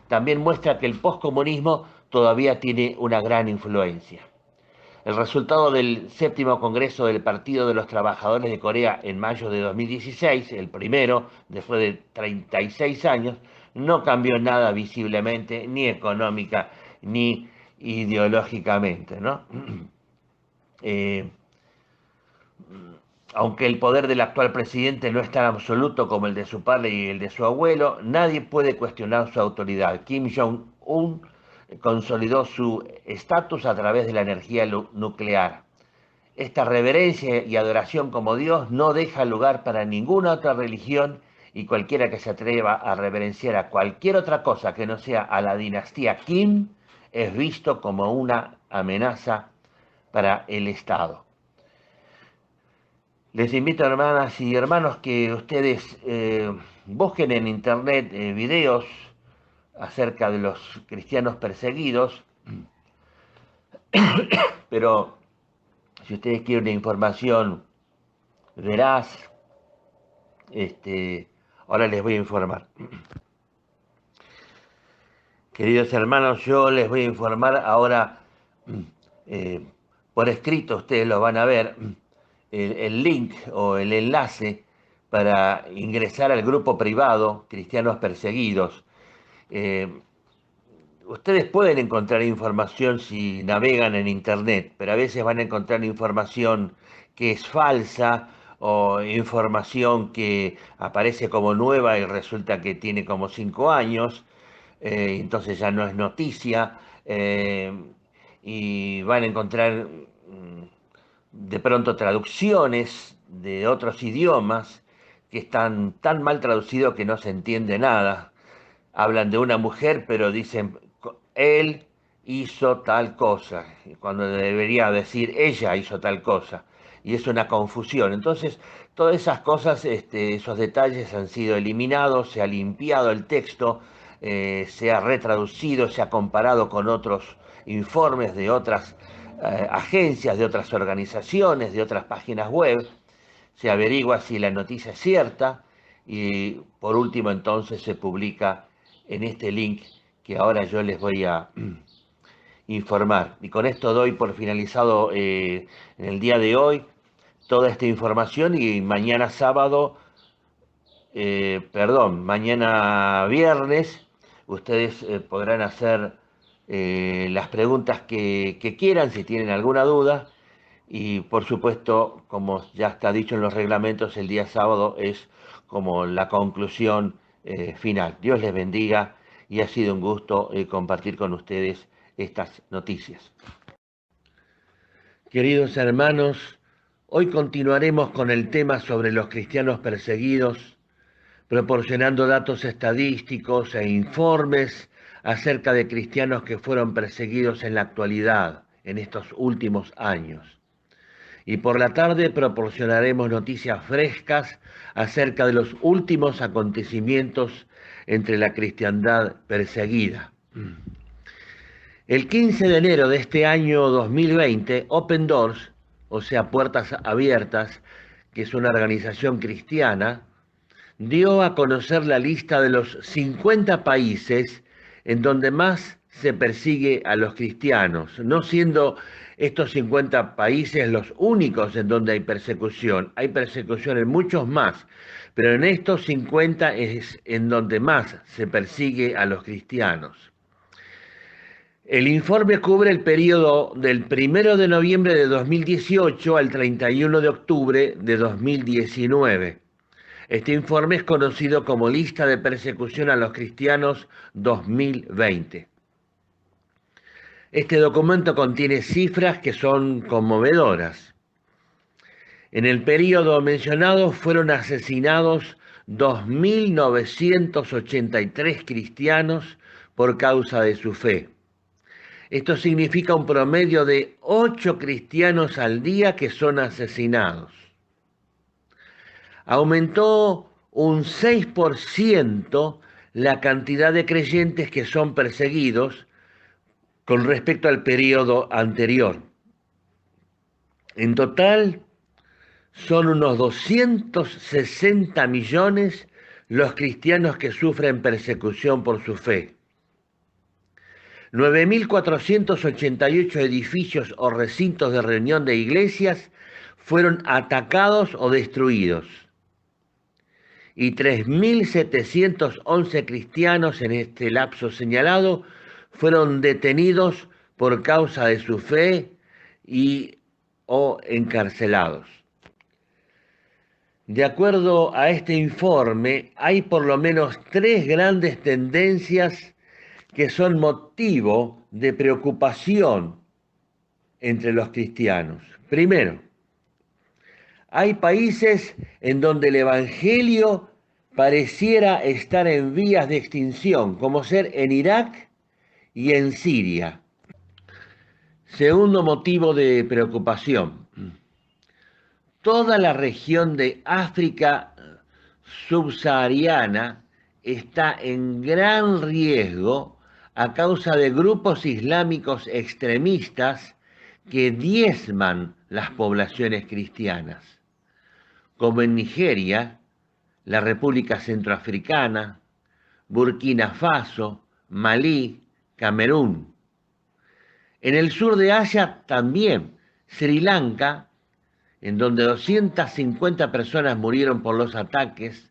También muestra que el poscomunismo todavía tiene una gran influencia. El resultado del séptimo Congreso del Partido de los Trabajadores de Corea en mayo de 2016, el primero después de 36 años, no cambió nada visiblemente, ni económica ni ideológicamente, ¿no? Eh, Aunque el poder del actual presidente no es tan absoluto como el de su padre y el de su abuelo, nadie puede cuestionar su autoridad. Kim Jong-un consolidó su estatus a través de la energía nuclear. Esta reverencia y adoración como Dios no deja lugar para ninguna otra religión y cualquiera que se atreva a reverenciar a cualquier otra cosa que no sea a la dinastía Kim es visto como una amenaza para el Estado. Les invito, hermanas y hermanos, que ustedes busquen en internet videos acerca de los cristianos perseguidos, pero si ustedes quieren una información veraz, ahora les voy a informar. Queridos hermanos, yo les voy a informar ahora eh, por escrito, ustedes lo van a ver, el link o el enlace para ingresar al grupo privado Cristianos Perseguidos. Eh, Ustedes pueden encontrar información si navegan en internet, pero a veces van a encontrar información que es falsa o información que aparece como nueva y resulta que tiene como 5 años, entonces ya no es noticia, y van a encontrar de pronto traducciones de otros idiomas que están tan mal traducidos que no se entiende nada. Hablan de una mujer, pero dicen, él hizo tal cosa, cuando debería decir, ella hizo tal cosa. Y es una confusión. Entonces, todas esas cosas, esos detalles han sido eliminados, se ha limpiado el texto, se ha retraducido, se ha comparado con otros informes de otras agencias, de otras organizaciones, de otras páginas web, se averigua si la noticia es cierta y por último entonces se publica en este link que ahora yo les voy a informar. Y con esto doy por finalizado en el día de hoy toda esta información y mañana sábado, mañana viernes, ustedes podrán hacer las preguntas que quieran si tienen alguna duda. Y por supuesto, como ya está dicho en los reglamentos, el día sábado es como la conclusión final. Dios les bendiga y ha sido un gusto compartir con ustedes estas noticias. Queridos hermanos, hoy continuaremos con el tema sobre los cristianos perseguidos, proporcionando datos estadísticos e informes acerca de cristianos que fueron perseguidos en la actualidad, en estos últimos años. Y por la tarde proporcionaremos noticias frescas acerca de los últimos acontecimientos entre la cristiandad perseguida. El 15 de enero de este año 2020, Open Doors, o sea, Puertas Abiertas, que es una organización cristiana, dio a conocer la lista de los 50 países en donde más se persigue a los cristianos, no siendo estos 50 países los únicos en donde hay persecución en muchos más, pero en estos 50 es en donde más se persigue a los cristianos. El informe cubre el periodo del 1 de noviembre de 2018 al 31 de octubre de 2019. Este informe es conocido como Lista de Persecución a los Cristianos 2020. Este documento contiene cifras que son conmovedoras. En el periodo mencionado fueron asesinados 2.983 cristianos por causa de su fe. Esto significa un promedio de 8 cristianos al día que son asesinados. Aumentó un 6% la cantidad de creyentes que son perseguidos con respecto al periodo anterior. En total, son unos 260 millones los cristianos que sufren persecución por su fe. 9.488 edificios o recintos de reunión de iglesias fueron atacados o destruidos. Y 3.711 cristianos en este lapso señalado fueron detenidos por causa de su fe o encarcelados. De acuerdo a este informe, hay por lo menos 3 grandes tendencias que son motivo de preocupación entre los cristianos. Primero, hay países en donde el evangelio pareciera estar en vías de extinción, como ser en Irak y en Siria. Segundo motivo de preocupación, toda la región de África subsahariana está en gran riesgo a causa de grupos islámicos extremistas que diezman las poblaciones cristianas, como en Nigeria, la República Centroafricana, Burkina Faso, Malí, Camerún. En el sur de Asia también, Sri Lanka, en donde 250 personas murieron por los ataques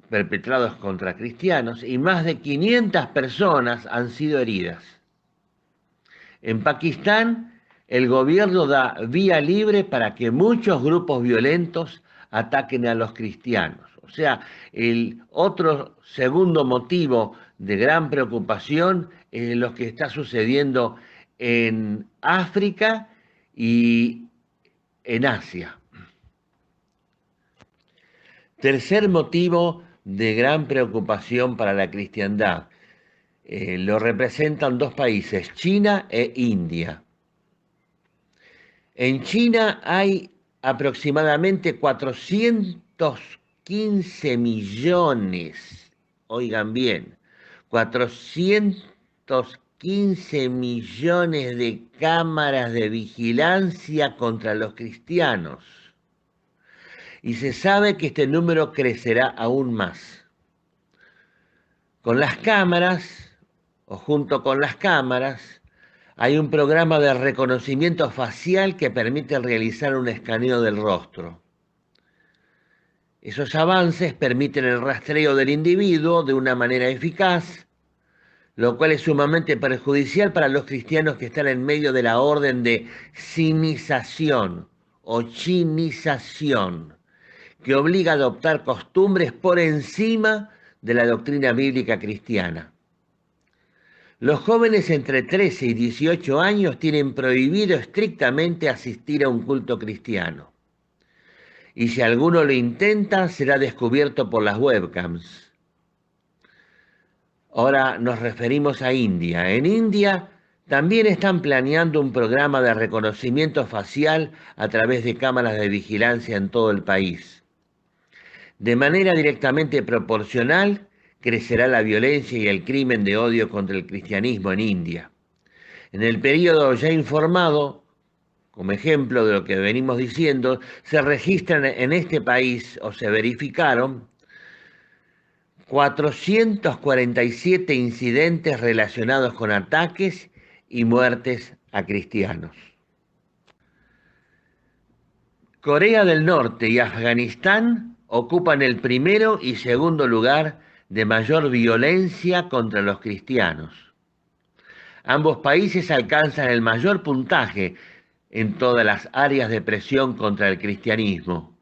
perpetrados contra cristianos y más de 500 personas han sido heridas. En Pakistán, el gobierno da vía libre para que muchos grupos violentos ataquen a los cristianos. O sea, el otro segundo motivo de gran preocupación es lo que está sucediendo en África y en Asia. Tercer motivo de gran preocupación para la cristiandad. Lo representan dos países, China e India. En China hay aproximadamente 415 millones, oigan bien, 415 millones de cámaras de vigilancia contra los cristianos. Y se sabe que este número crecerá aún más. Con las cámaras, o junto con las cámaras, hay un programa de reconocimiento facial que permite realizar un escaneo del rostro. Esos avances permiten el rastreo del individuo de una manera eficaz, lo cual es sumamente perjudicial para los cristianos que están en medio de la orden de sinización o chinización, que obliga a adoptar costumbres por encima de la doctrina bíblica cristiana. Los jóvenes entre 13 y 18 años tienen prohibido estrictamente asistir a un culto cristiano. Y si alguno lo intenta, será descubierto por las webcams. Ahora nos referimos a India. En India también están planeando un programa de reconocimiento facial a través de cámaras de vigilancia en todo el país. De manera directamente proporcional, crecerá la violencia y el crimen de odio contra el cristianismo en India. En el periodo ya informado, como ejemplo de lo que venimos diciendo, se registran en este país, o se verificaron, 447 incidentes relacionados con ataques y muertes a cristianos. Corea del Norte y Afganistán ocupan el primero y segundo lugar de mayor violencia contra los cristianos. Ambos países alcanzan el mayor puntaje en todas las áreas de presión contra el cristianismo.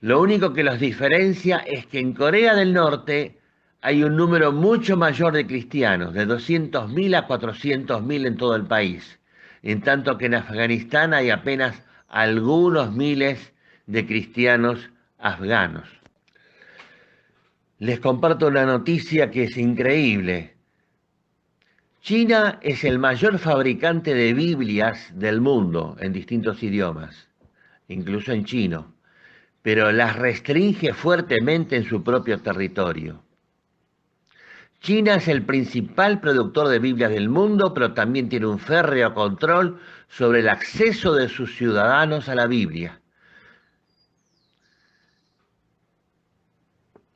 Lo único que los diferencia es que en Corea del Norte hay un número mucho mayor de cristianos, de 200.000 a 400.000 en todo el país, en tanto que en Afganistán hay apenas algunos miles de cristianos afganos. Les comparto una noticia que es increíble. China es el mayor fabricante de Biblias del mundo en distintos idiomas, incluso en chino, pero las restringe fuertemente en su propio territorio. China es el principal productor de Biblias del mundo, pero también tiene un férreo control sobre el acceso de sus ciudadanos a la Biblia.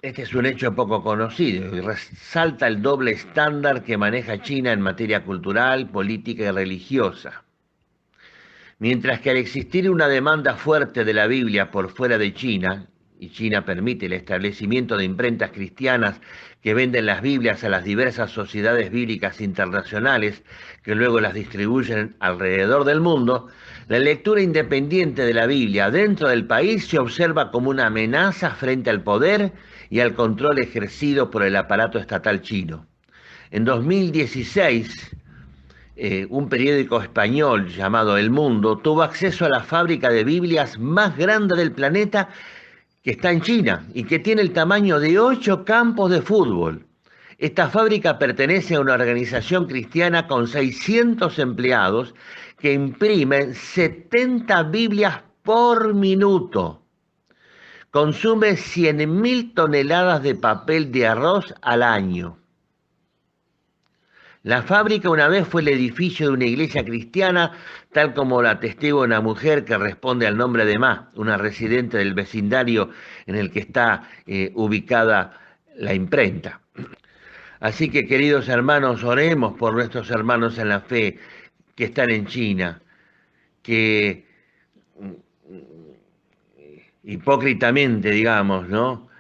Este es un hecho poco conocido y resalta el doble estándar que maneja China en materia cultural, política y religiosa. Mientras que al existir una demanda fuerte de la Biblia por fuera de China, y China permite el establecimiento de imprentas cristianas que venden las Biblias a las diversas sociedades bíblicas internacionales que luego las distribuyen alrededor del mundo, la lectura independiente de la Biblia dentro del país se observa como una amenaza frente al poder y al control ejercido por el aparato estatal chino. En 2016, un periódico español llamado El Mundo tuvo acceso a la fábrica de Biblias más grande del planeta, que está en China y que tiene el tamaño de 8 campos de fútbol. Esta fábrica pertenece a una organización cristiana con 600 empleados que imprimen 70 Biblias por minuto. Consume 100.000 toneladas de papel de arroz al año. La fábrica una vez fue el edificio de una iglesia cristiana, tal como lo atestigua una mujer que responde al nombre de Ma, una residente del vecindario en el que está ubicada la imprenta. Así que, queridos hermanos, oremos por nuestros hermanos en la fe que están en China, que hipócritamente, digamos, ¿no?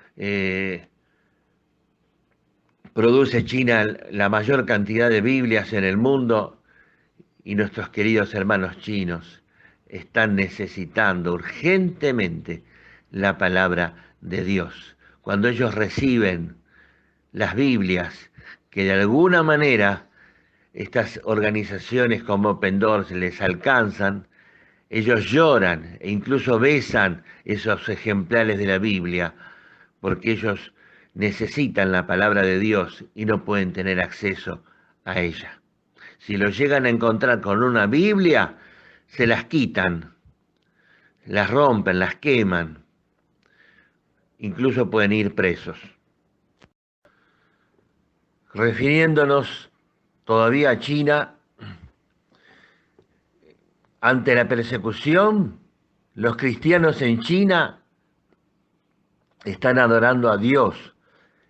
Produce China la mayor cantidad de Biblias en el mundo y nuestros queridos hermanos chinos están necesitando urgentemente la palabra de Dios. Cuando ellos reciben las Biblias que de alguna manera estas organizaciones como Open Doors les alcanzan, Ellos lloran e incluso besan esos ejemplares de la Biblia, porque ellos necesitan la palabra de Dios y no pueden tener acceso a ella. Si lo llegan a encontrar con una Biblia, se las quitan, las rompen, las queman, incluso pueden ir presos. Refiriéndonos todavía a China, ante la persecución, los cristianos en China están adorando a Dios,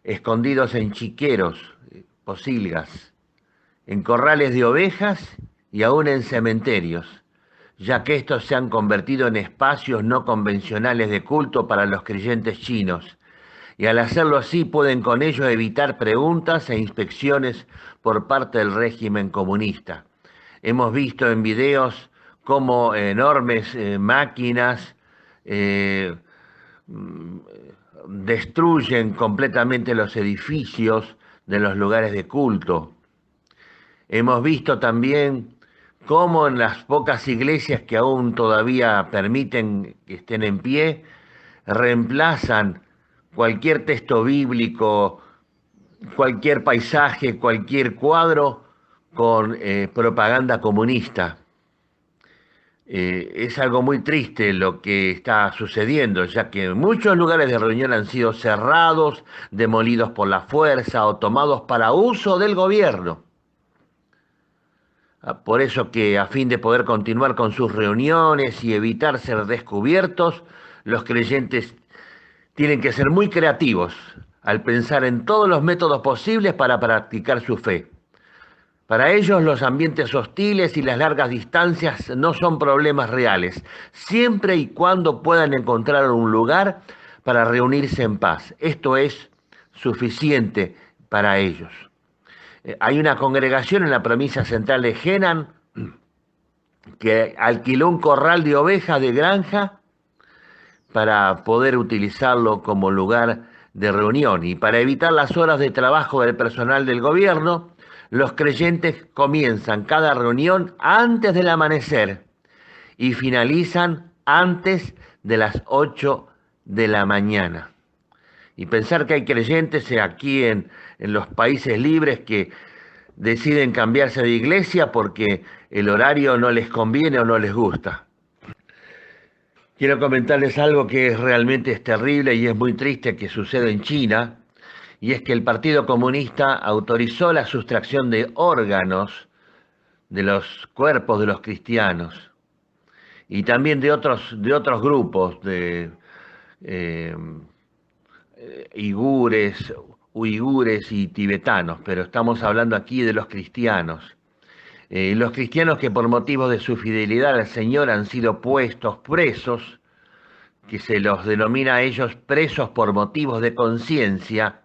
escondidos en chiqueros, posilgas, en corrales de ovejas y aún en cementerios, ya que estos se han convertido en espacios no convencionales de culto para los creyentes chinos, y al hacerlo así pueden con ello evitar preguntas e inspecciones por parte del régimen comunista. Hemos visto en videos cómo enormes máquinas destruyen completamente los edificios de los lugares de culto. Hemos visto también cómo en las pocas iglesias que aún todavía permiten que estén en pie, reemplazan cualquier texto bíblico, cualquier paisaje, cualquier cuadro con propaganda comunista. Es algo muy triste lo que está sucediendo, ya que muchos lugares de reunión han sido cerrados, demolidos por la fuerza o tomados para uso del gobierno. Por eso que a fin de poder continuar con sus reuniones y evitar ser descubiertos, los creyentes tienen que ser muy creativos al pensar en todos los métodos posibles para practicar su fe. Para ellos los ambientes hostiles y las largas distancias no son problemas reales, siempre y cuando puedan encontrar un lugar para reunirse en paz. Esto es suficiente para ellos. Hay una congregación en la provincia central de Henan que alquiló un corral de ovejas de granja para poder utilizarlo como lugar de reunión. Y para evitar las horas de trabajo del personal del gobierno, los creyentes comienzan cada reunión antes del amanecer y finalizan antes de las 8 de la mañana. Y pensar que hay creyentes aquí en los países libres que deciden cambiarse de iglesia porque el horario no les conviene o no les gusta. Quiero comentarles algo que realmente es terrible y es muy triste que sucede en China, y es que el Partido Comunista autorizó la sustracción de órganos de los cuerpos de los cristianos y también de otros grupos de uigures y tibetanos, pero estamos hablando aquí de los cristianos. Los cristianos que por motivos de su fidelidad al Señor han sido puestos presos, que se los denomina a ellos presos por motivos de conciencia,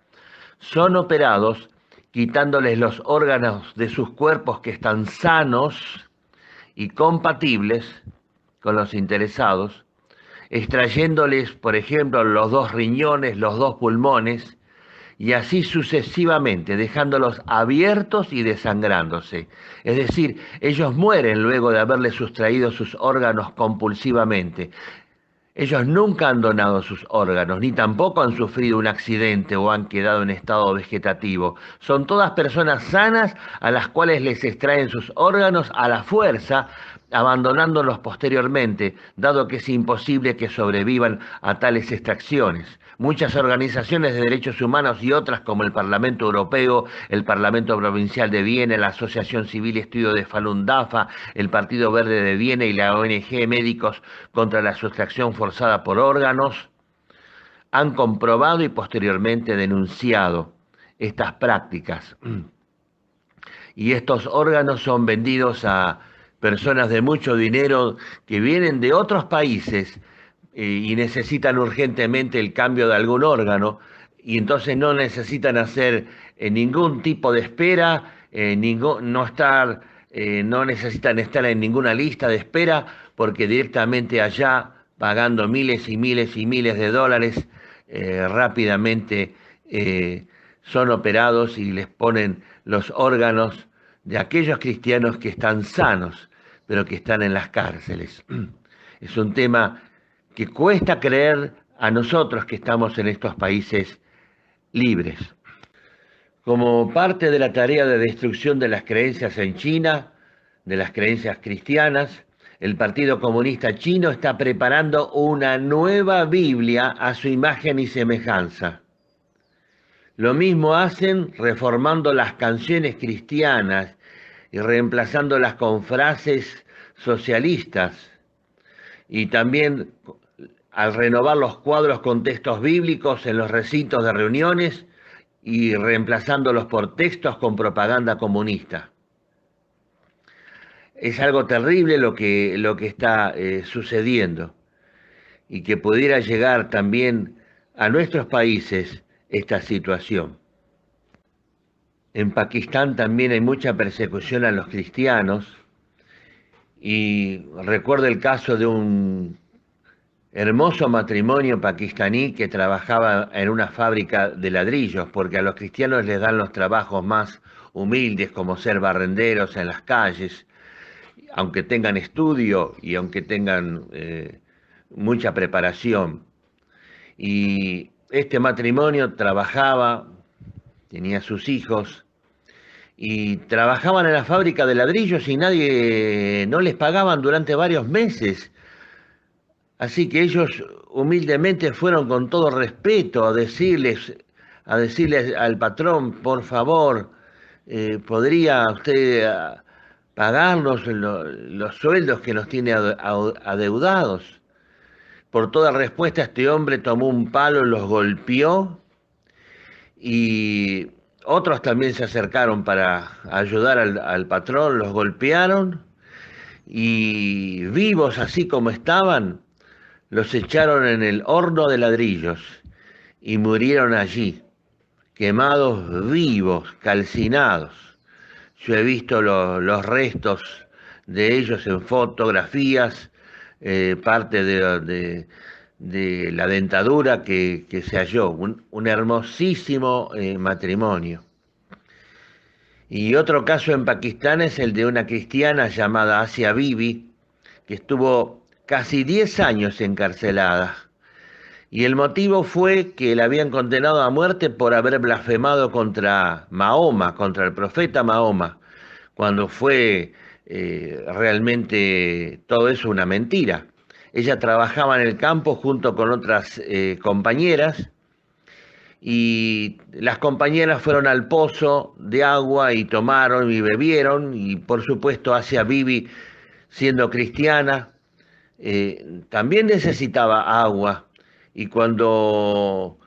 son operados quitándoles los órganos de sus cuerpos que están sanos y compatibles con los interesados, extrayéndoles, por ejemplo, los 2 riñones, los 2 pulmones, y así sucesivamente, dejándolos abiertos y desangrándose. Es decir, ellos mueren luego de haberles sustraído sus órganos compulsivamente. Ellos nunca han donado sus órganos, ni tampoco han sufrido un accidente o han quedado en estado vegetativo. Son todas personas sanas a las cuales les extraen sus órganos a la fuerza, abandonándolos posteriormente, dado que es imposible que sobrevivan a tales extracciones. Muchas organizaciones de derechos humanos y otras como el Parlamento Europeo, el Parlamento Provincial de Viena, la Asociación Civil Estudio de Falun Dafa, el Partido Verde de Viena y la ONG Médicos contra la Sustracción Forzada por Órganos han comprobado y posteriormente denunciado estas prácticas. Y estos órganos son vendidos a personas de mucho dinero que vienen de otros países y necesitan urgentemente el cambio de algún órgano, y entonces no necesitan hacer ningún tipo de espera, no necesitan estar en ninguna lista de espera, porque directamente allá, pagando miles y miles y miles de dólares, rápidamente son operados y les ponen los órganos de aquellos cristianos que están sanos, pero que están en las cárceles. Es un tema que cuesta creer a nosotros que estamos en estos países libres. Como parte de la tarea de destrucción de las creencias en China, de las creencias cristianas, el Partido Comunista Chino está preparando una nueva Biblia a su imagen y semejanza. Lo mismo hacen reformando las canciones cristianas y reemplazándolas con frases socialistas, y también al renovar los cuadros con textos bíblicos en los recintos de reuniones y reemplazándolos por textos con propaganda comunista. Es algo terrible lo que está sucediendo, y que pudiera llegar también a nuestros países esta situación. En Pakistán también hay mucha persecución a los cristianos, y recuerdo el caso de un hermoso matrimonio pakistaní que trabajaba en una fábrica de ladrillos, porque a los cristianos les dan los trabajos más humildes, como ser barrenderos en las calles, aunque tengan estudio y aunque tengan mucha preparación. Y este matrimonio trabajaba, tenía sus hijos, y trabajaban en la fábrica de ladrillos y nadie, no les pagaban durante varios meses. Así que ellos humildemente fueron con todo respeto a decirles al patrón, por favor, ¿podría usted pagarnos los sueldos que nos tiene adeudados? Por toda respuesta, este hombre tomó un palo, los golpeó, y otros también se acercaron para ayudar al patrón, los golpearon, y vivos así como estaban, los echaron en el horno de ladrillos y murieron allí, quemados vivos, calcinados. Yo he visto los restos de ellos en fotografías, parte de la dentadura que se halló, un hermosísimo matrimonio. Y otro caso en Pakistán es el de una cristiana llamada Asia Bibi, que estuvo casi 10 años encarcelada. Y el motivo fue que la habían condenado a muerte por haber blasfemado contra Mahoma, contra el profeta Mahoma, cuando fue realmente todo eso una mentira. Ella trabajaba en el campo junto con otras compañeras, y las compañeras fueron al pozo de agua y tomaron y bebieron, y por supuesto Asia Bibi, siendo cristiana, también necesitaba agua, y cuando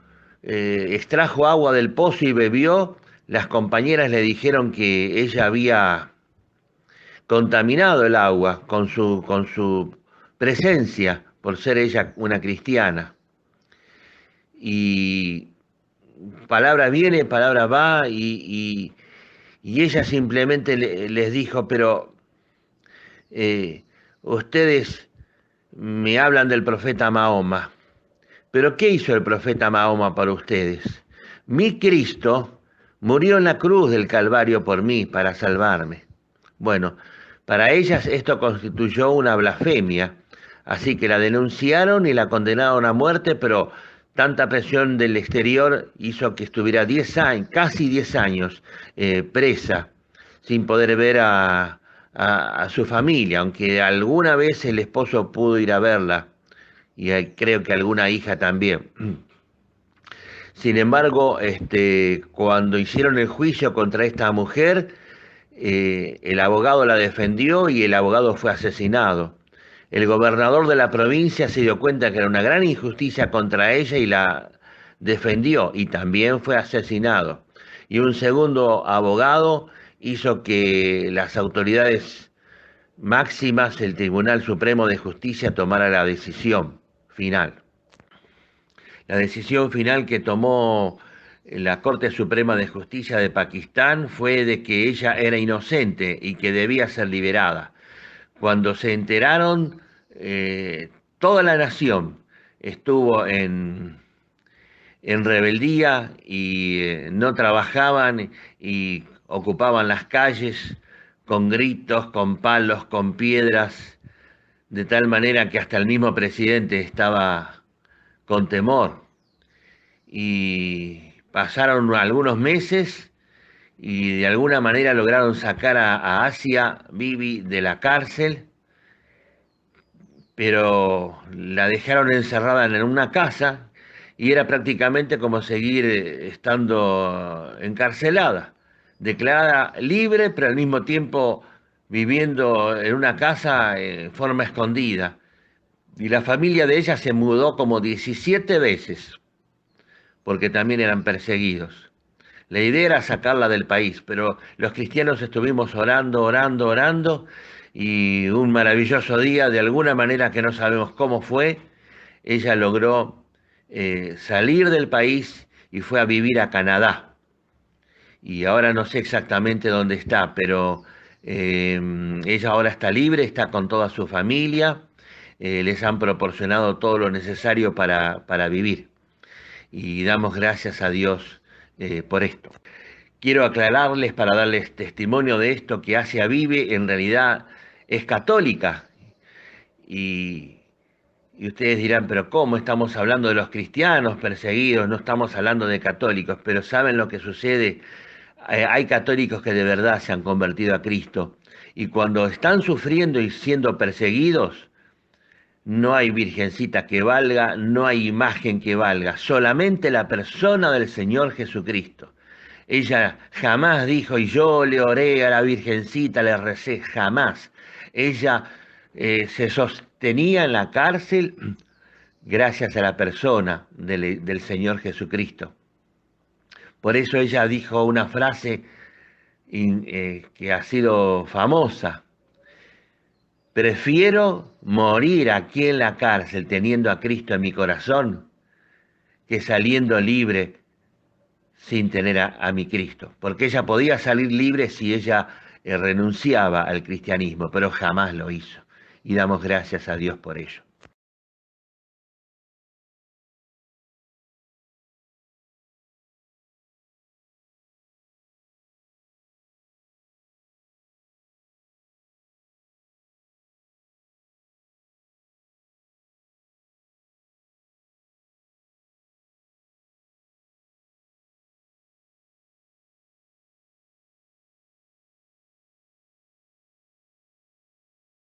extrajo agua del pozo y bebió, las compañeras le dijeron que ella había contaminado el agua con su presencia, por ser ella una cristiana. Y palabra viene, palabra va, y ella simplemente les dijo, pero ustedes me hablan del profeta Mahoma, pero ¿qué hizo el profeta Mahoma para ustedes? Mi Cristo murió en la cruz del Calvario por mí, para salvarme. Bueno, para ellas esto constituyó una blasfemia, así que la denunciaron y la condenaron a muerte, pero tanta presión del exterior hizo que estuviera 10 años, casi 10 años presa, sin poder ver a su familia, aunque alguna vez el esposo pudo ir a verla, y creo que alguna hija también. Sin embargo, cuando hicieron el juicio contra esta mujer, el abogado la defendió y el abogado fue asesinado. El gobernador de la provincia se dio cuenta que era una gran injusticia contra ella y la defendió, y también fue asesinado. Y un segundo abogado hizo que las autoridades máximas, el Tribunal Supremo de Justicia, tomara la decisión final. La decisión final que tomó la Corte Suprema de Justicia de Pakistán fue de que ella era inocente y que debía ser liberada. Cuando se enteraron, toda la nación estuvo en rebeldía, y no trabajaban y ocupaban las calles con gritos, con palos, con piedras, de tal manera que hasta el mismo presidente estaba con temor. Y pasaron algunos meses y de alguna manera lograron sacar a Asia Bibi de la cárcel, pero la dejaron encerrada en una casa y era prácticamente como seguir estando encarcelada, declarada libre, pero al mismo tiempo viviendo en una casa en forma escondida. Y la familia de ella se mudó como 17 veces, porque también eran perseguidos. La idea era sacarla del país, pero los cristianos estuvimos orando, orando, orando, y un maravilloso día, de alguna manera que no sabemos cómo fue, ella logró salir del país y fue a vivir a Canadá. Y ahora no sé exactamente dónde está, pero ella ahora está libre, está con toda su familia, les han proporcionado todo lo necesario para vivir. Y damos gracias a Dios por esto. Quiero aclararles para darles testimonio de esto que Asia Vive en realidad es católica y, y ustedes dirán, pero ¿cómo estamos hablando de los cristianos perseguidos? No estamos hablando de católicos, pero ¿saben lo que sucede? Hay católicos que de verdad se han convertido a Cristo y cuando están sufriendo y siendo perseguidos, no hay virgencita que valga, no hay imagen que valga, solamente la persona del Señor Jesucristo. Ella jamás dijo, y yo le oré a la Virgencita, le recé, jamás. Ella se sostenía en la cárcel gracias a la persona del Señor Jesucristo. Por eso ella dijo una frase que ha sido famosa. Prefiero morir aquí en la cárcel teniendo a Cristo en mi corazón que saliendo libre sin tener a mi Cristo, porque ella podía salir libre si ella renunciaba al cristianismo, pero jamás lo hizo. Y damos gracias a Dios por ello.